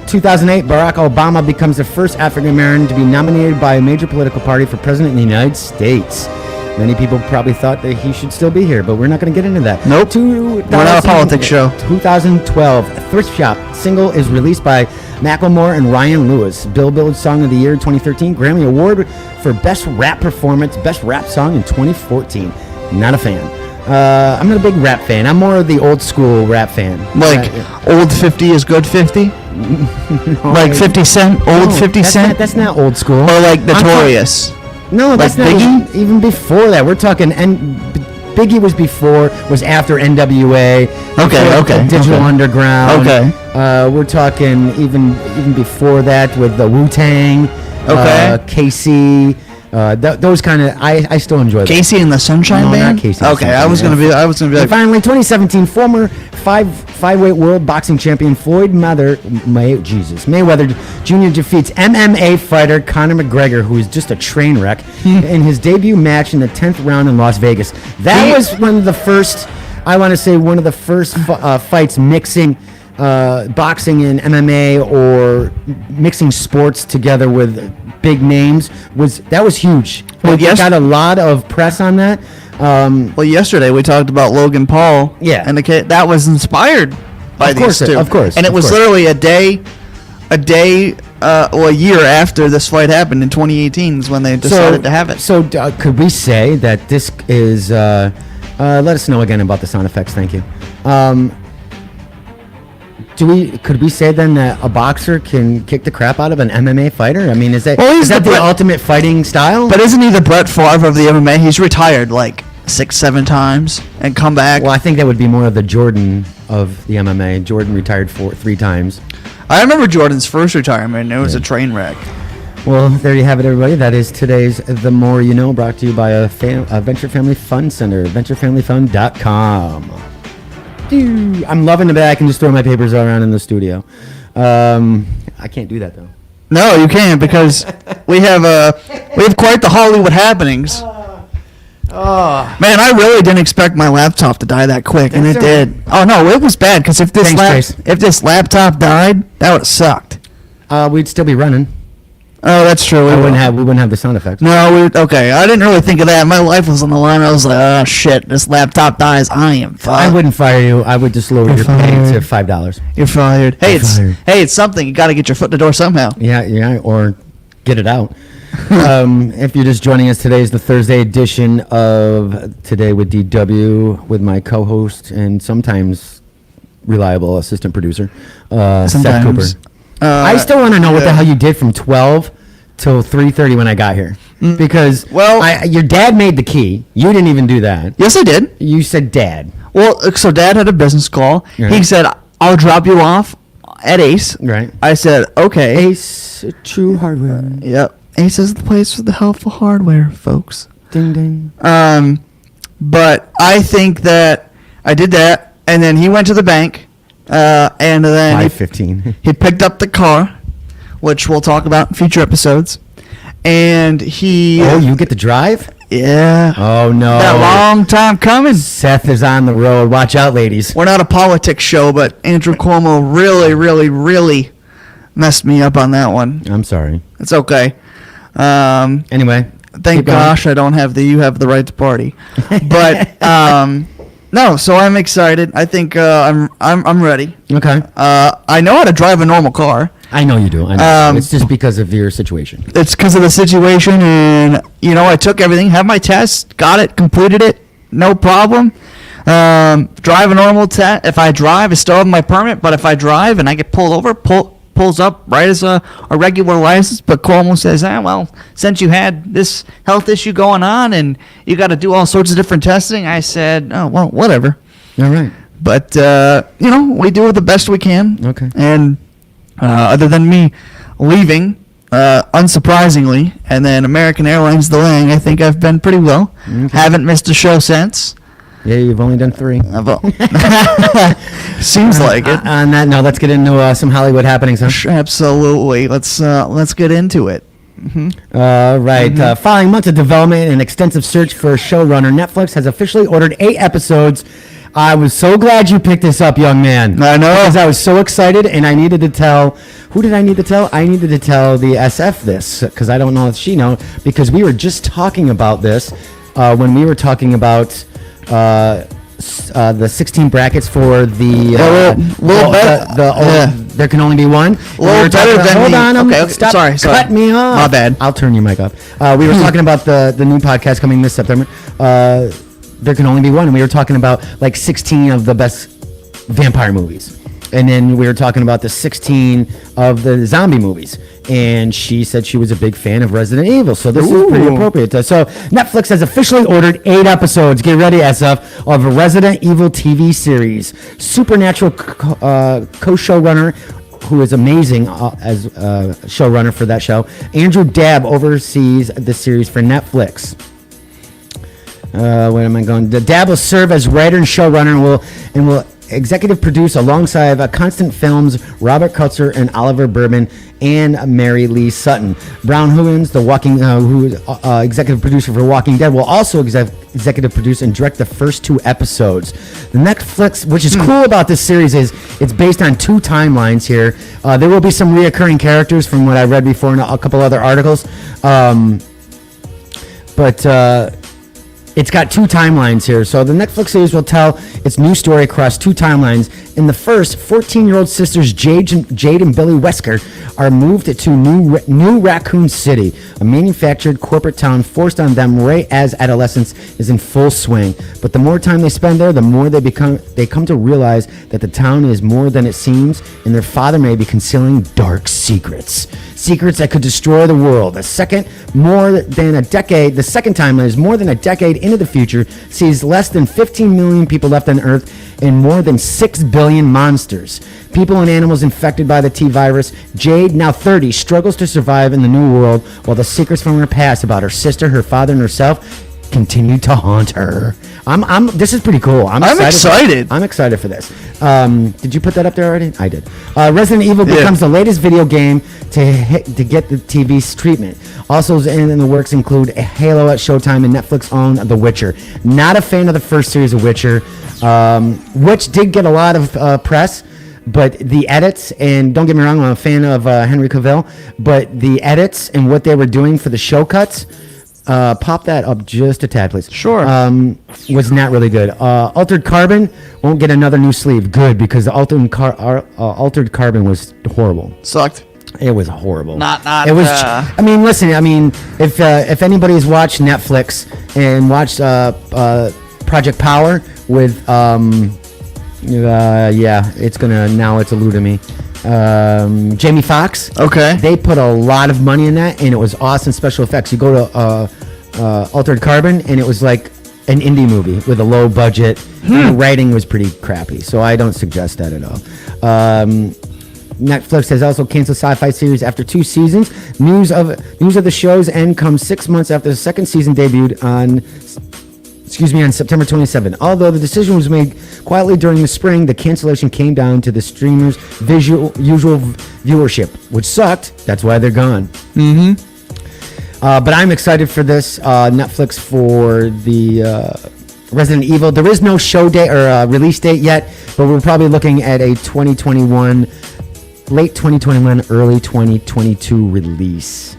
2008, Barack Obama becomes the first African American to be nominated by a major political party for president in the United States. Many people probably thought that he should still be here, but we're not going to get into that. Nope. We're not a politics show. 2012, Thrift Shop single is released by Macklemore and Ryan Lewis. Billboard Song of the Year 2013, Grammy Award for Best Rap Performance, Best Rap Song in 2014. Not a fan. I'm not a big rap fan. I'm more of the old school rap fan. Like old 50 is good 50? Like 50 Cent, old 50 Cent, That's not old school. or like Notorious. No, that's Like not Biggie? even before that. We're talking, and Biggie was after NWA. Okay. Digital Underground. Okay. We're talking even before that with the Wu-Tang. Okay. KC. Those kind of, I still enjoy that. Casey and the Sunshine No, Band. not Casey and the Okay, Sunshine I was gonna Band. be like, And finally, 2017 former five-weight world boxing champion Floyd Mayweather Jr. defeats MMA fighter Conor McGregor, who is just a train wreck, in his debut match in the 10th round in Las Vegas. That was one of the first fights mixing boxing and MMA, or mixing sports together with big names. That was huge. Well, We got a lot of press on that. Well, yesterday we talked about Logan Paul. Yeah. And that was inspired by these two. Of course. And it was literally a year after this fight happened in 2018 is when they decided to have it. So could we say that this is? Let us know again about the sound effects. Thank you. Could we say then that a boxer can kick the crap out of an MMA fighter? I mean, is that the ultimate fighting style? But isn't he the Brett Favre of the MMA? He's retired like 6-7 times and come back. Well, I think that would be more of the Jordan of the MMA. Jordan retired 3 times. I remember Jordan's first retirement. It was a train wreck. Well, there you have it, everybody. That is today's The More You Know, brought to you by a Venture Family Fun Center, venturefamilyfun.com. I'm loving that I can just throw my papers around in the studio. I can't do that though. No, you can't, because we have quite the Hollywood happenings. Man, I really didn't expect my laptop to die that quick, and it did. Oh no, it was bad, because if this laptop died, that would have sucked. We'd still be running. Oh, that's true. We wouldn't have the sound effects. No, okay. I didn't really think of that. My life was on the line. I was like, oh shit, this laptop dies. I am fucked. I wouldn't fire you. I would just lower your pay to $5. You're fired. Hey, it's something. You got to get your foot in the door somehow. Yeah, or get it out. If you're just joining us, today is the Thursday edition of Today with DW with my co-host and sometimes reliable assistant producer, Seth Cooper. I still want to know what the hell you did from 12 till 3:30 when I got here. Because your dad made the key. You didn't even do that. Yes, I did. You said dad. Well, so Dad had a business call. Right. He said, I'll drop you off at Ace. Right. I said, okay. Ace True Hardware. Yep. Ace is the place for the helpful hardware, folks. Ding, ding. But I think that I did that, and then he went to the bank. And then 5:15. he picked up the car, which we'll talk about in future episodes. And he... Oh, you get to drive? Yeah. Oh, no. That long time coming. Seth is on the road. Watch out, ladies. We're not a politics show, but Andrew Cuomo really, really, really messed me up on that one. I'm sorry. It's okay. Anyway. Thank gosh I don't have you have the right to party. But... no, so I'm excited. I think I'm ready. Okay. I know how to drive a normal car. I know you do. I know. It's just because of your situation. It's because of the situation, and I took everything, have my test, got it, completed it, no problem. Drive a normal test. If I drive, I still have my permit. But if I drive and I get pulled over, pulls up right as a regular license. But Cuomo says, well, since you had this health issue going on and you got to do all sorts of different testing, I said, oh, well, whatever. All right. But, we do the best we can. Okay. And other than me leaving, unsurprisingly, and then American Airlines delaying, I think I've been pretty well. Okay. Haven't missed a show since. Yeah, you've only done 3. Seems like it. On that note, let's get into some Hollywood happenings. Huh? Absolutely. Let's get into it. Mm-hmm. Right. Mm-hmm. Following months of development and extensive search for a showrunner, Netflix has officially ordered 8 episodes. I was so glad you picked this up, young man. I know. Because I was so excited, and I needed to tell... Who did I need to tell? I needed to tell the SF this, because I don't know if she knows, because we were just talking about this when we were talking about... the 16 brackets for the there can only be one. Hold on, okay, stop. Sorry. Cut me off. My bad. I'll turn your mic up. We were talking about the new podcast coming this September. There can only be one, and we were talking about like 16 of the best vampire movies. And then we were talking about the 16 of the zombie movies. And she said she was a big fan of Resident Evil. So this is pretty appropriate. So Netflix has officially ordered 8 episodes. Get ready, SF, of a Resident Evil TV series. Supernatural co-showrunner, who is amazing as showrunner for that show, Andrew Dabb, oversees the series for Netflix. Where am I going? The Dabb will serve as writer and showrunner and will executive produce alongside Constant Films, Robert Kutzer and Oliver Berman, and Mary Lee Sutton. Brown Hewins, who is executive producer for Walking Dead, will also executive produce and direct the first 2 episodes. The Netflix, which is cool about this series, is it's based on 2 timelines here. There will be some reoccurring characters from what I read before in a couple other articles. It's got 2 timelines here. So the Netflix series will tell its new story across 2 timelines. In the first, 14-year-old sisters Jade and Billy Wesker are moved to New Raccoon City, a manufactured corporate town forced on them right as adolescence is in full swing. But the more time they spend there, the more they come to realize that the town is more than it seems, and their father may be concealing dark secrets that could destroy the world. The second timeline is more than a decade into the future, sees less than 15 million people left on Earth and more than 6 billion monsters. People and animals infected by the T-virus. Jade, now 30, struggles to survive in the new world while the secrets from her past about her sister, her father, and herself continue to haunt her. This is pretty cool. I'm excited. I'm excited for this. Did you put that up there already? I did. Resident Evil becomes the latest video game to get the TV's treatment. Also in the works include a Halo at Showtime and Netflix own The Witcher. Not a fan of the first series of Witcher, which did get a lot of press. But the edits, and don't get me wrong, I'm a fan of Henry Cavill, but the edits and what they were doing for the show cuts, pop that up just a tad, please. Sure. Was not really good. Altered Carbon won't get another new sleeve. Good, because the Altered Carbon was horrible. Sucked. It was horrible. Not. It was. I mean, listen. I mean, if anybody's watched Netflix and watched Project Power with it's eluding me. Jamie Foxx. Okay. They put a lot of money in that, and it was awesome special effects. You go to Altered Carbon, and it was like an indie movie with a low budget. And the writing was pretty crappy, so I don't suggest that at all. Netflix has also canceled Sci-Fi series after 2 seasons. News of the show's end comes 6 months after the second season debuted on September 27. Although the decision was made quietly during the spring, the cancellation came down to the streamer's usual viewership, which sucked. That's why they're gone. But I'm excited for this Netflix for the Resident Evil. There is no show date or release date yet, but we're probably looking at a late 2021, early 2022 release.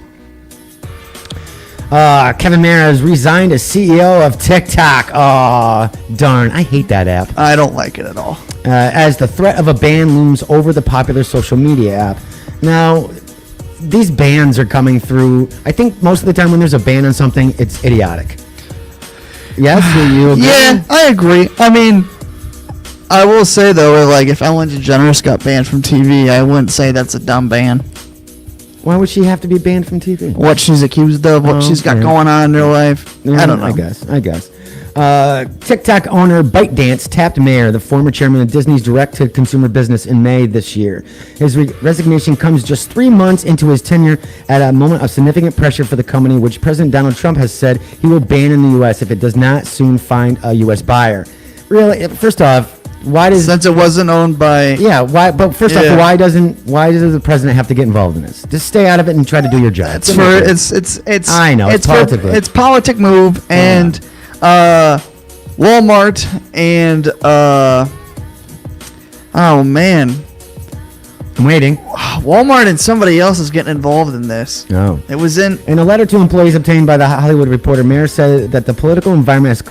Kevin Mayer has resigned as CEO of TikTok. Oh, darn. I hate that app. I don't like it at all. As the threat of a ban looms over the popular social media app. Now, these bans are coming through. I think most of the time when there's a ban on something, it's idiotic. Yes? You agree? Yeah, I agree. I mean, I will say, though, like, if Ellen DeGeneres got banned from TV, I wouldn't say that's a dumb ban. Why would she have to be banned from TV? What she's accused of, what she's got going on in her life. I don't know. I guess. TikTok owner ByteDance tapped Mayer, the former chairman of Disney's direct-to-consumer business, in May this year. His resignation comes just 3 months into his tenure at a moment of significant pressure for the company, which President Donald Trump has said he will ban in the U.S. if it does not soon find a U.S. buyer. Really, first off, since it wasn't owned by why? But first off, why does the president have to get involved in this? Just stay out of it and try to do your job. It's I know it's politically. It's politic move and Walmart and oh man, I'm waiting. Walmart and somebody else is getting involved in this. Oh. It was in a letter to employees obtained by the Hollywood Reporter. Mayer said that the political environment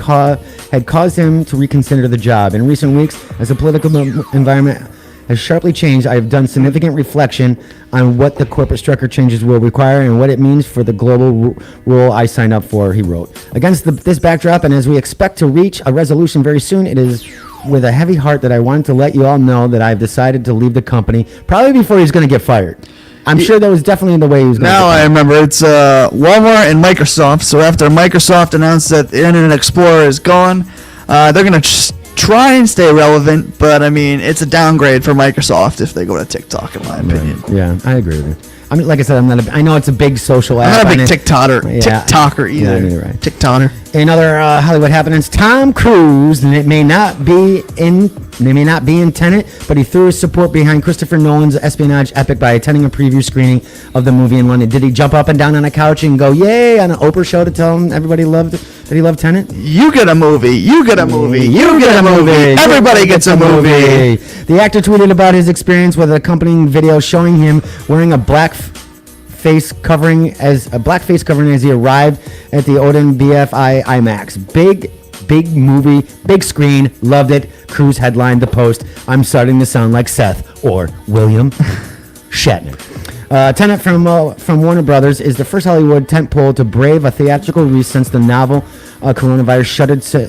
had caused him to reconsider the job. In recent weeks, as the political environment has sharply changed, I have done significant reflection on what the corporate structure changes will require and what it means for the global role I signed up for, he wrote. Against this backdrop, and as we expect to reach a resolution very soon, it is with a heavy heart that I wanted to let you all know that I've decided to leave the company, probably before he's going to get fired. I'm sure that was definitely the way he was going to get fired. Now I remember. It's Walmart and Microsoft. So after Microsoft announced that the Internet Explorer is gone, they're going to try and stay relevant. But, I mean, it's a downgrade for Microsoft if they go to TikTok, in my opinion. Yeah, I agree with you. I mean, like I said, I know it's a big social app. I'm not a big TikToker either. Yeah, right. TikToker. In other Hollywood happenings, Tom Cruise may not be in Tenet, but he threw his support behind Christopher Nolan's espionage epic by attending a preview screening of the movie in London. Did he jump up and down on a couch and go yay on an Oprah show to tell him everybody that he loved Tenet? You get a movie. You get a movie. You get a movie. Everybody gets a movie. The actor tweeted about his experience with an accompanying video showing him wearing a black face covering as he arrived at the Odin BFI IMAX. Big movie, big screen, loved it. Cruise headlined the post, "I'm starting to sound like Seth or William Shatner." Tenet from Warner Brothers is the first Hollywood tentpole to brave a theatrical release since the novel coronavirus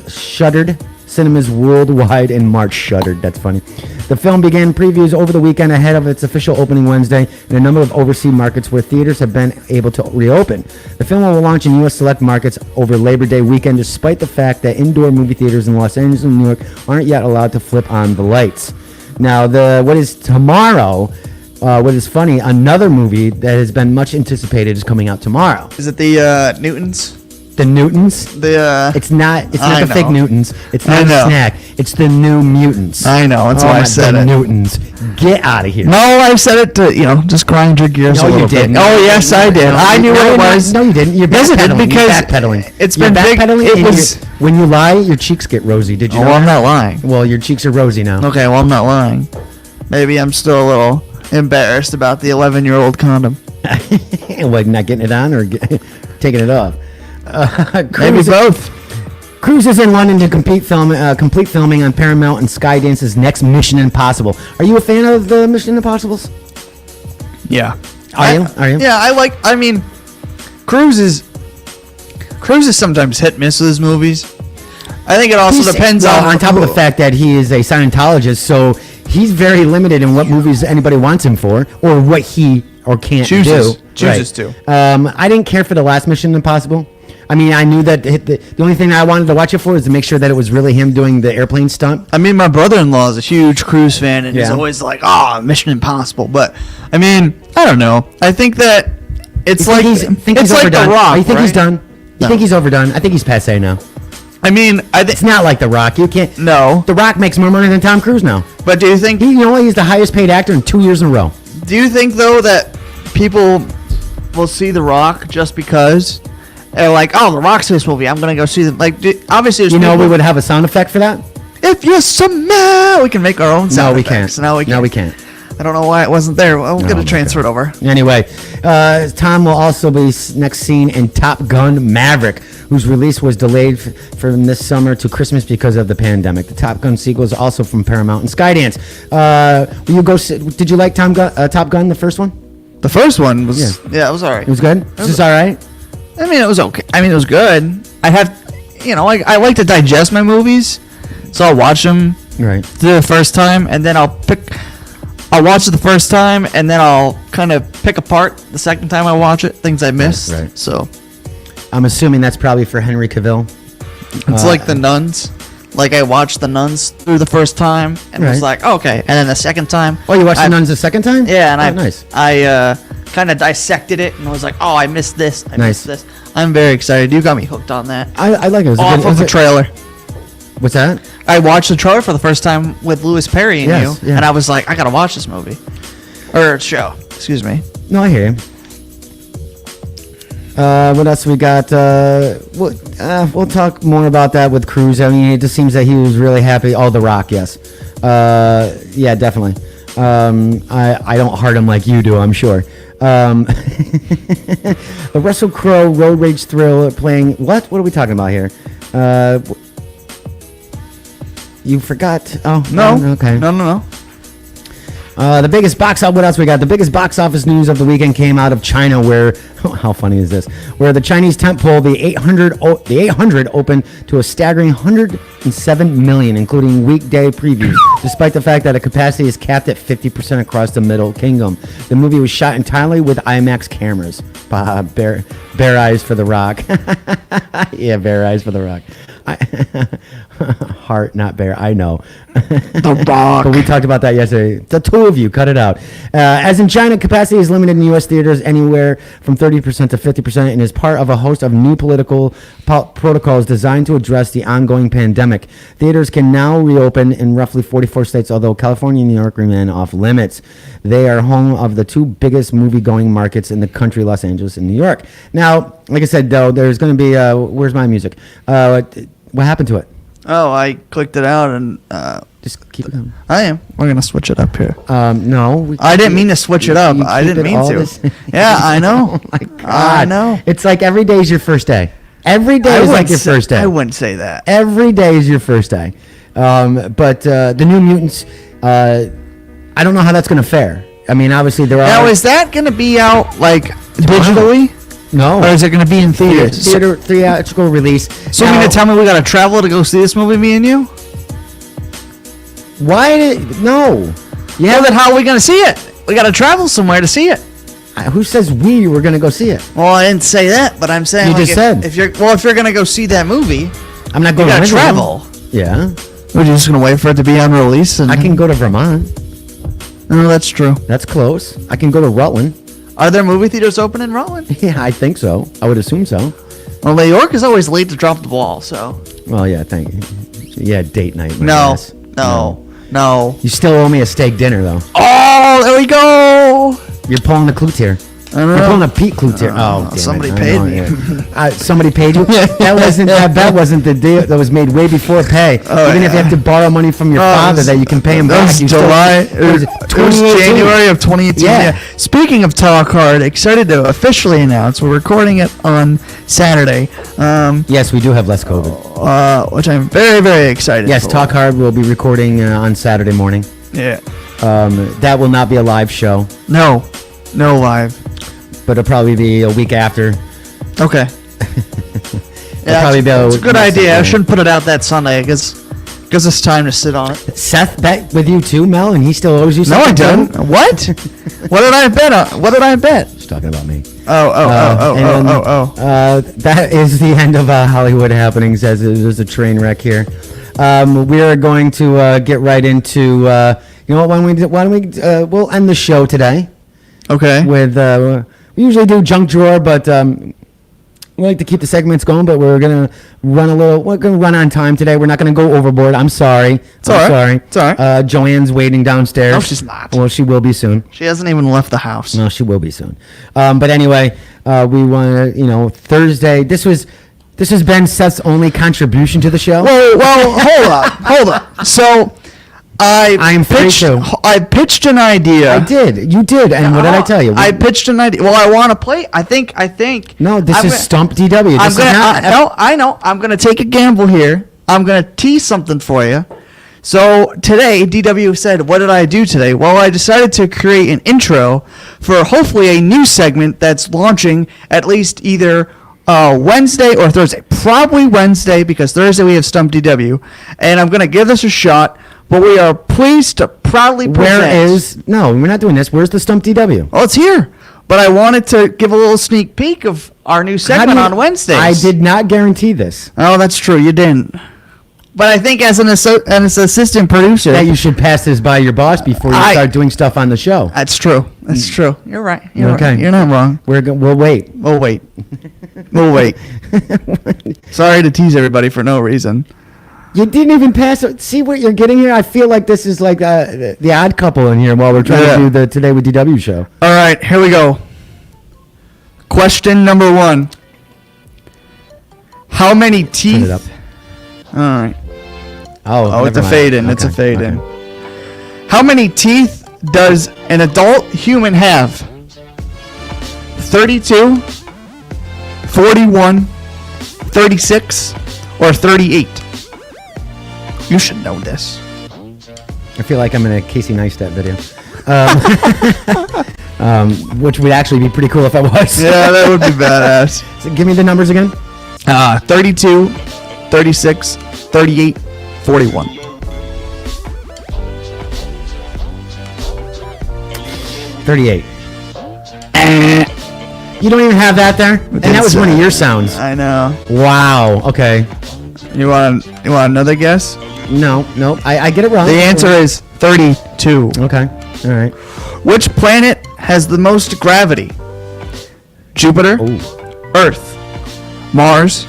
shuttered cinemas worldwide in March. Shuttered, that's funny. The film began previews over the weekend ahead of its official opening Wednesday in a number of overseas markets where theaters have been able to reopen. The film will launch in U.S. select markets over Labor Day weekend, despite the fact that indoor movie theaters in Los Angeles and New York aren't yet allowed to flip on the lights. Now, what is tomorrow? What is funny, another movie that has been much anticipated is coming out tomorrow. Is it the Newtons? The Newtons? It's not the fake Newtons. It's not a snack. It's the New Mutants. I know. That's why I said it. Newtons. Get out of here. No, I said it to, just grind your gears a little bit. Didn't. Oh, yes, I did. I knew what it was. No, you didn't. You're backpedaling. You're backpedaling. It's been big. When you lie, your cheeks get rosy. Did you know? Oh, I'm not lying. Well, your cheeks are rosy now. Okay, well, I'm not lying. Maybe I'm still a little embarrassed about the 11-year-old condom. Like not getting it on or taking it off? Maybe both. Cruise is in London to complete filming on Paramount and Skydance's next Mission Impossible. Are you a fan of the Mission Impossibles? Yeah. Are you? Yeah, I mean, Cruise is sometimes hit miss with his movies. I think it also depends on top of the fact that he is a Scientologist, so he's very limited in what movies anybody wants him for or what he or can't do. Chooses to. I didn't care for the last Mission Impossible. I mean, I knew that the only thing I wanted to watch it for is to make sure that it was really him doing the airplane stunt. I mean, my brother-in-law is a huge Cruise fan, and he's always like, Mission Impossible. But, I mean, I don't know. I think that it's like he's The Rock, you think he's done? You think he's overdone? I think he's passé now. I mean, it's not like The Rock. You can't. No. The Rock makes more money than Tom Cruise now. But do you think... he's the highest paid actor in 2 years in a row. Do you think, though, that people will see The Rock just because... They're like, The Rock's in this movie. I'm going to go see them. Like, obviously, there's we would have a sound effect for that? If you smell, we can make our own sound effects. No, we can't. I don't know why it wasn't there. We'll get it transferred over. Anyway, Tom will also be next seen in Top Gun Maverick, whose release was delayed from this summer to Christmas because of the pandemic. The Top Gun sequel is also from Paramount and Skydance. Will you go? Did you like Top Gun, the first one? The first one was it was all right. It was good. Is this all right? I mean, it was okay. I mean, it was good. I like to digest my movies, so I'll watch them the first time, and then I'll watch it the first time, and then I'll kind of pick apart the second time I watch it, things I missed. Right. So, I'm assuming that's probably for Henry Cavill. It's like The Nuns. Like, I watched The Nuns through the first time, and it was like, okay. And then the second time... Oh, you watched The Nuns the second time? Yeah, and nice. I kind of dissected it, and was like, I missed this. I missed this. I'm very excited. You got me hooked on that. I like it. Off of the trailer. What's that? I watched the trailer for the first time with Louis Perry and you, and I was like, I got to watch this movie. Or show. Excuse me. No, I hear you. What else we got? We'll talk more about that with Cruise. I mean, it just seems that he was really happy. Oh, The Rock, yes. Yeah, definitely. I don't heart him like you do, I'm sure. The Russell Crowe road rage thrill playing... What are we talking about here? You forgot... Oh, no. Okay. No. The biggest box office. What else we got? The biggest box office news of the weekend came out of China, where how funny is this? Where the Chinese tentpole, the 800 opened to a staggering 107 million, including weekday previews, despite the fact that a capacity is capped at 50% across the Middle Kingdom. The movie was shot entirely with IMAX cameras. Bare eyes for The Rock. Yeah, bare eyes for The Rock. Heart, not bear. I know. The Rock. But we talked about that yesterday. The two of you, cut it out. As in China, capacity is limited in U.S. theaters anywhere from 30% to 50% and is part of a host of new political protocols designed to address the ongoing pandemic. Theaters can now reopen in roughly 44 states, although California and New York remain off limits. They are home of the two biggest movie-going markets in the country, Los Angeles and New York. Now, like I said, though, there's going to be... where's my music? What happened to it? Oh, I clicked it out and... Just keep it going. I am. We're going to switch it up here. No. I didn't mean to switch it up. I didn't mean to. Yeah, I know. Oh, my God. I know. It's like every day is your first day. Every day is like your first day. I wouldn't say that. Every day is your first day. But the New Mutants, I don't know how that's going to fare. I mean, obviously, there are... Now, is that going to be out, like, digitally? No. Or is it going to be in theaters? Theatrical release. So you're going to tell me we got to travel to go see this movie, me and you? Why no. Yeah, then how are we going to see it? We got to travel somewhere to see it. Who says we were going to go see it? Well, I didn't say that, but I'm saying... You just said. If you're going to go see that movie... I'm not going to to travel. Yeah. We're just going to wait for it to be on release? I can go to Vermont. No, that's true. That's close. I can go to Rutland. Are there movie theaters open in Rutland? Yeah, I think so. I would assume so. Well, New York is always late to drop the ball, so... Well, yeah, thank you. Yeah, date night. No. You still owe me a steak dinner, though. Oh, there we go! You're pulling the Cloutier. I don't know. You're pulling a Pete Cloutier. Oh, damn somebody it. paid me. Yeah. Somebody paid you? That bet wasn't the deal. That was made way before pay. Even if you have to borrow money from your father that you can pay him back. It was January of 2018. Yeah. Speaking of Tock Hard, excited to officially announce we're recording it on Saturday. Yes, we do have less COVID. Which I'm very, very excited Yes, for. Tock Hard will be recording on Saturday morning. Yeah. That will not be a live show. No live. But it'll probably be a week after. Okay. It's a good idea. I shouldn't put it out that Sunday because it's time to sit on it. Seth bet with you too, Mel, and he still owes you No, I something. didn't. What? What did I bet on? What did I bet? He's talking about me. That is the end of Hollywood happenings, as it was a train wreck here. We are going to get right into. You know what? Why don't we? We'll end the show today. Okay. With we usually do junk drawer, but we like to keep the segments going. But we're gonna run We're gonna run on time today. We're not gonna go overboard. I'm sorry. It's all right. It's all right. Joanne's waiting downstairs. No, she's not. Well, she will be soon. She hasn't even left the house. No, she will be soon. But anyway, we want to, Thursday. This has been Seth's only contribution to the show. Well, hold up. So, I pitched an idea. I did. You did. And what did I tell you? I pitched an idea. Well, I want to play. I think. No, this is Stump DW. I know. I'm going to take a gamble here. I'm going to tease something for you. So today, DW said, what did I do today? Well, I decided to create an intro for hopefully a new segment that's launching at least either Wednesday or Thursday. Probably Wednesday, because Thursday we have Stump DW. And I'm going to give this a shot. But we are pleased to proudly present... No, we're not doing this. Where's the Stump DW? Oh, it's here. But I wanted to give a little sneak peek of our new segment on Wednesdays. I did not guarantee this. Oh, that's true. You didn't. But I think as an assistant producer... That you should pass this by your boss before you start doing stuff on the show. That's true. That's true. You're right. You're okay. Right. You're not wrong. We'll wait. We'll wait. We'll wait. Sorry to tease everybody for no reason. You didn't even pass it. See what you're getting here? I feel like this is like the odd couple in here while we're trying to do the Today with DW show. All right, here we go. Question number 1. How many teeth... Turn it up. All right. Oh, it's a fade in. Okay. It's a fade in. How many teeth does an adult human have? 32, 41, 36, or 38? You should know this. I feel like I'm in a Casey Neistat video. Which would actually be pretty cool if I was. Yeah, that would be badass. So give me the numbers again. 32, 36, 38, 41. 38. You don't even have that there? And that was one of your sounds. I know. Wow. Okay. You want another guess? No. I get it wrong. The answer is 32. Okay. All right. Which planet has the most gravity? Jupiter, Ooh. Earth, Mars,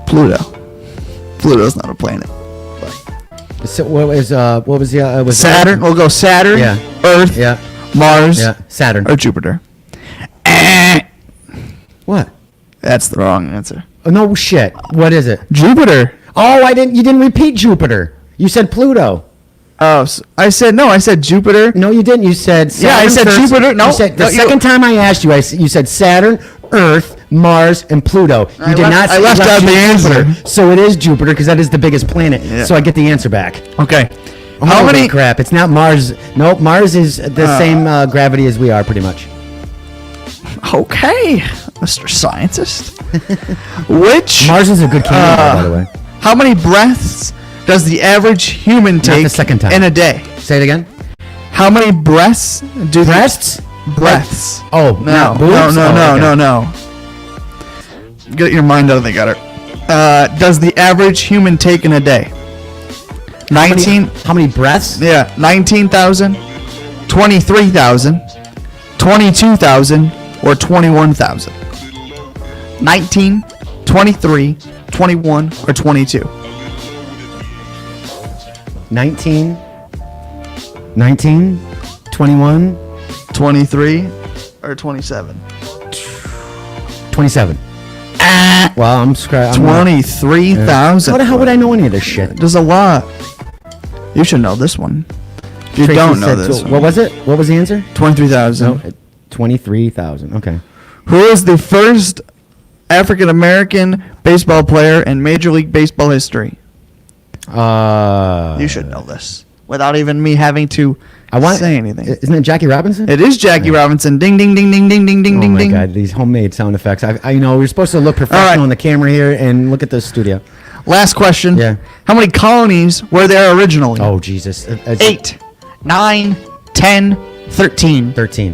Pluto. Pluto's not a planet. So what was the was Saturn. We'll go Saturn, Yeah. Earth, Yeah. Mars, Yeah. Saturn. or Jupiter. What? That's the wrong answer. Oh, no shit. What is it? Jupiter. Oh, you didn't repeat Jupiter. You said Pluto. Oh, I said Jupiter. No, you didn't. You said Saturn. Yeah, I said first. Jupiter. No, You said, the no, second time I asked you, you said Saturn, Earth, Mars, and Pluto. You did not say I left out the Jupiter. answer. So it is Jupiter because that is the biggest planet. Yeah. So I get the answer back. Okay. How Holy many? crap. It's not Mars. Nope, Mars is the same gravity as we are, pretty much. Okay, Mr. Scientist. Which? Mars is a good candidate, by the way. How many breaths does the average human take the second time. in a day? Say it again. How many breaths do Breasts? breaths? Oh, No, not boobs? no. Get your mind out of the gutter. Does the average human take in a day? 19. How many breaths? Yeah, 19,000, 23,000, 22,000, or 21,000. 19, 23, 21, or 22. 19, 21, 23, or 27. 27. Well, I'm scratching. 23,000. How the hell would I know any of this shit? There's a lot. You should know this one. If you Tracy don't know said this What one. was it? What was the answer? 23,000. No, 23,000. Okay. Who is the first African American baseball player in Major League Baseball history? You should know this without even me having to say anything. Isn't it Jackie Robinson? It is Jackie Robinson. Ding, ding, ding, ding, ding, ding, ding, Oh ding, my ding. God, these homemade sound effects. I know we're supposed to look professional on the camera here and look at the studio. Last question. Yeah. How many colonies were there originally? Oh, Jesus. 8, 9, 10, 13. 13.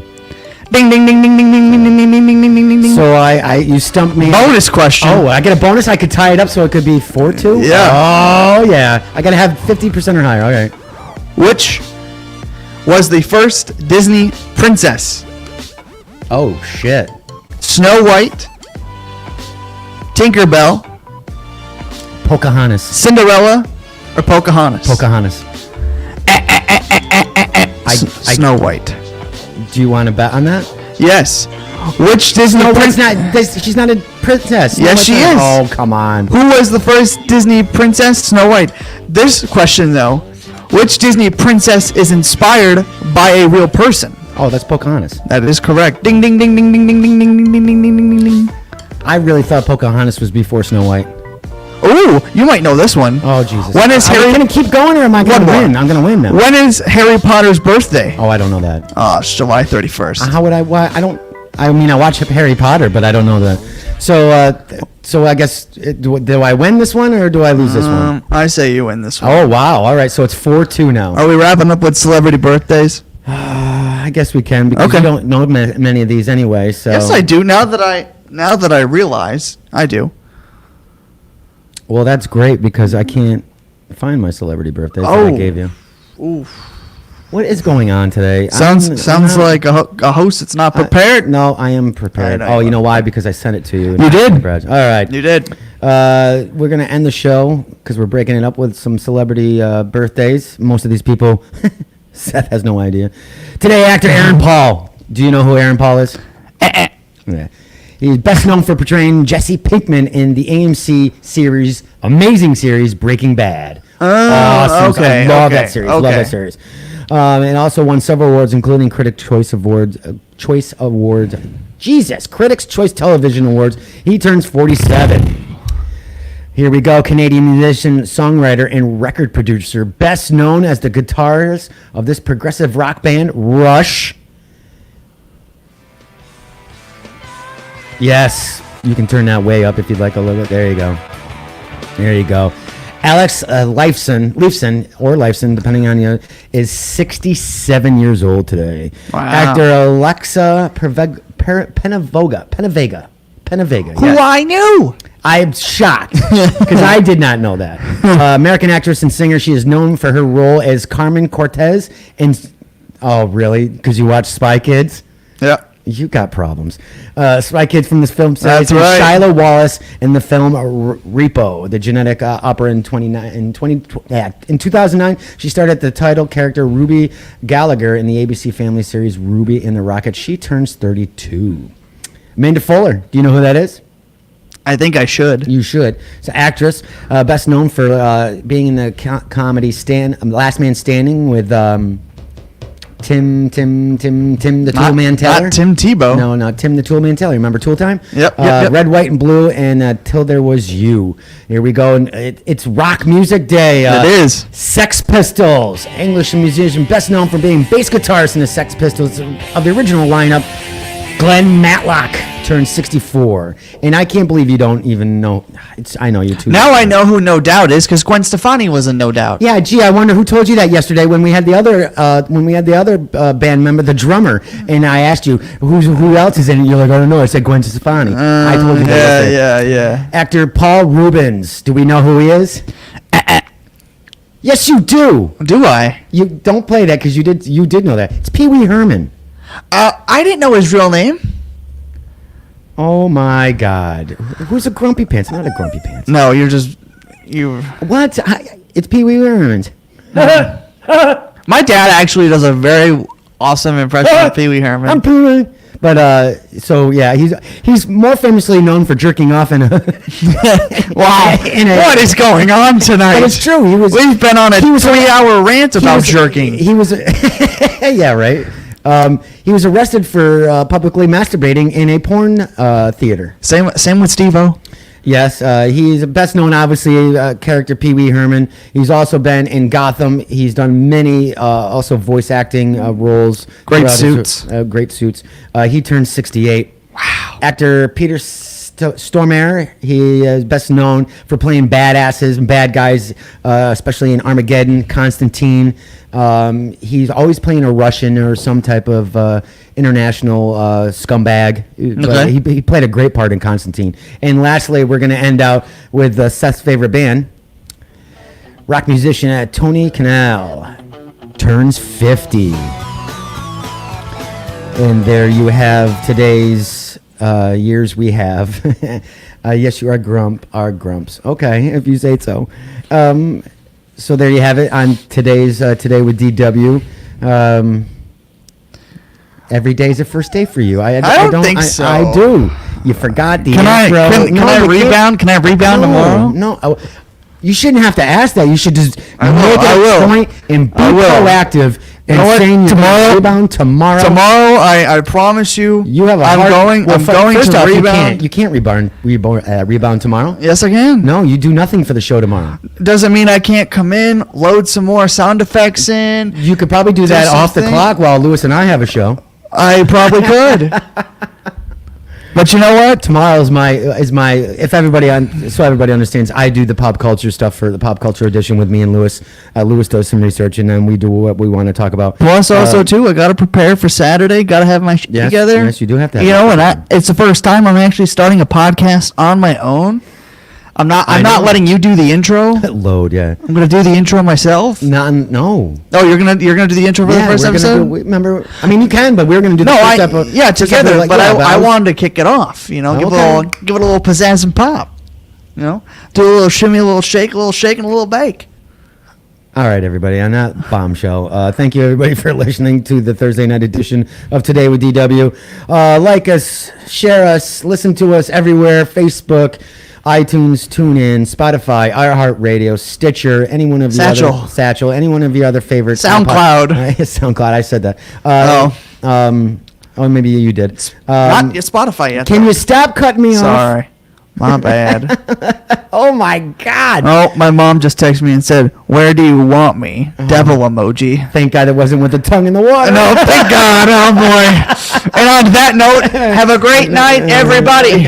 Ding, ding, ding, ding, ding, ding, ding, ding, ding, ding, ding, ding, ding. So you stumped me. Bonus question. Oh, I get a bonus? I could tie it up so it could be 4-2? Yeah. Oh, yeah. I got to have 50% or higher. All right. Which was the first Disney princess? Oh, shit. Snow White, Tinkerbell, Pocahontas. Cinderella, or Pocahontas? Pocahontas. Snow White. Do you want to bet on that? Yes. Which Disney No, princess? she's not a princess. Yes, she is. Oh, come on. Who was the first Disney princess? Snow White. This question, though, which Disney princess is inspired by a real person? Oh, that's Pocahontas. That is correct. Ding, ding, ding, ding, ding, ding, ding, ding, ding, ding, ding, ding, ding, ding. I really thought Pocahontas was before Snow White. Ooh, you might know this one. Oh, Jesus. When is Are Harry? we going to keep going or am I going to One more. win? I'm going to win now. When is Harry Potter's birthday? Oh, I don't know that. Oh, it's July 31st. How would I? Why? I don't. I mean, I watch Harry Potter, but I don't know that. So I guess do I win this one or do I lose this one? I say you win this one. Oh wow! All right, so it's 4-2 now. Are we wrapping up with celebrity birthdays? I guess we can because Okay. you don't know many of these anyway. So Yes, I do. Now that I realize, I do. Well, that's great because I can't find my celebrity birthdays that I Oh. gave you. Oof. What is going on today? Sounds I'm not- like a host that's not prepared. No, I am prepared. I know Oh, you you know are. why? Because I sent it to you. You did. All right. You did. We're going to end the show because we're breaking it up with some celebrity birthdays. Most of these people, Seth has no idea. Today, actor Aaron Paul. Do you know who Aaron Paul is? Yeah. He's best known for portraying Jesse Pinkman in the AMC series, amazing series, Breaking Bad. Awesome. okay, I love okay, that series. okay. Love that series. And also won several awards, including Critics' Choice Awards. Jesus, Critics' Choice Television Awards. He turns 47. Here we go. Canadian musician, songwriter, and record producer. Best known as the guitarist of this progressive rock band, Rush. Yes. You can turn that way up if you'd like a little bit. There you go. There you go. Alex Lifeson, depending on you, is 67 years old today. Wow. Actor Alexa Penavega. Who yes. I knew. I'm shocked because I did not know that. American actress and singer. She is known for her role as Carmen Cortez in. Oh, really? Because you watch Spy Kids? Yeah. You got problems. Spy Kids from this film series. That's right. Shiloh Wallace in the film Repo, the genetic opera in 2009. She starred the title character Ruby Gallagher in the ABC Family series Ruby and the Rocket. She turns 32. Amanda Fuller. Do you know who that is? I think I should. You should. It's an actress, best known for being in the comedy Last Man Standing with Tim the Toolman Taylor. Not Tim Tebow. No, not Tim the Toolman Taylor. Remember Tool Time? Yep. Red, White, and Blue, and Till There Was You. Here we go. And it's Rock Music Day. It is. Sex Pistols. English musician, best known for being bass guitarist in the Sex Pistols of the original lineup. Glenn Matlock turned 64. And I can't believe you don't even know. I know you too. Now I know who No Doubt is because Gwen Stefani was in No Doubt. Yeah, gee, I wonder who told you that yesterday when we had the other band member, the drummer, and I asked you who else is in it. You're like, I don't know. I said Gwen Stefani. I told you that. Yeah. Actor Paul Rubens. Do we know who he is? Yes, you do. Do I? You don't play that because you did know that. It's Pee Wee Herman. I didn't know his real name. Oh my God! Who's a Grumpy Pants? I'm not a Grumpy Pants. No, you. What? It's Pee Wee Herman. My dad actually does a very awesome impression of Pee Wee Herman. I'm Pee Wee. But so yeah, he's more famously known for jerking off in a. Wow! What is going on tonight? But it's true. We've been on a 3-hour rant about jerking. He was. Yeah, right. He was arrested for publicly masturbating in a porn theater. Same with Steve-O. Yes, he's best known, obviously, character Pee Wee Herman. He's also been in Gotham. He's done many also voice acting roles. Great Suits. Great Suits. He turned 68. Wow. Actor Peter Stormair. He is best known for playing badasses and bad guys, especially in Armageddon, Constantine. He's always playing a Russian or some type of international scumbag. Okay. He played a great part in Constantine. And lastly, we're going to end out with Seth's favorite band. Rock musician Tony Canal turns 50. And there you have today's years we have. Yes, you are grumps. Okay, if you say so. So there you have it on today's Today with DW. Every day's a first day for you. I don't think so. I do. You forgot the intro. Can I rebound? Can I rebound tomorrow? No. You shouldn't have to ask that. You should just make it a point and be proactive. And saying tomorrow, rebound tomorrow. Tomorrow, I promise you. You have a I'm going to rebound. You can't rebound tomorrow. Yes, I can. No, you do nothing for the show tomorrow. Doesn't mean I can't come in, load some more sound effects in. You could probably do that off the clock while Lewis and I have a show. I probably could. But you know what? Tomorrow is my if everybody understands, I do the pop culture stuff for the pop culture edition with me and Lewis. Lewis does some research and then we do what we want to talk about. Plus also too, I got to prepare for Saturday, got to have my shit together. Yes, you do have to have and it's the first time I'm actually starting a podcast on my own. I'm not letting you do the intro. Load, yeah. I'm gonna do the intro myself. No. Oh, you're gonna do the intro for the first episode. Remember? I mean, you can, but we're gonna do the first episode. Yeah, together. But I wanted to kick it off. You know, give it a little pizzazz and pop. You know, do a little shimmy, a little shake, and a little bake. All right, everybody, on that bombshell, thank you, everybody, for listening to the Thursday night edition of Today with DW. Like us, share us, listen to us everywhere, Facebook, iTunes, TuneIn, Spotify, iHeartRadio, Stitcher, any one of your Satchel, any one of your other favorite SoundCloud. SoundCloud, I said that. Maybe you did. Not Spotify yet. Can you stop cutting me off? Sorry. My bad. Oh my God! Oh, my mom just texted me and said, "Where do you want me?" Devil emoji. Thank God it wasn't with the tongue in the water. No, thank God. Oh boy. And on that note, have a great night, everybody.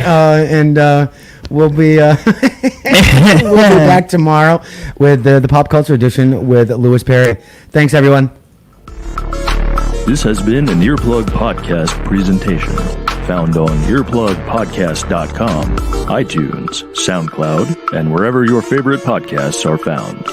We'll be back tomorrow with the Pop Culture Edition with Louis Perry. Thanks, everyone. This has been an Earplug Podcast presentation. Found on earplugpodcast.com, iTunes, SoundCloud, and wherever your favorite podcasts are found.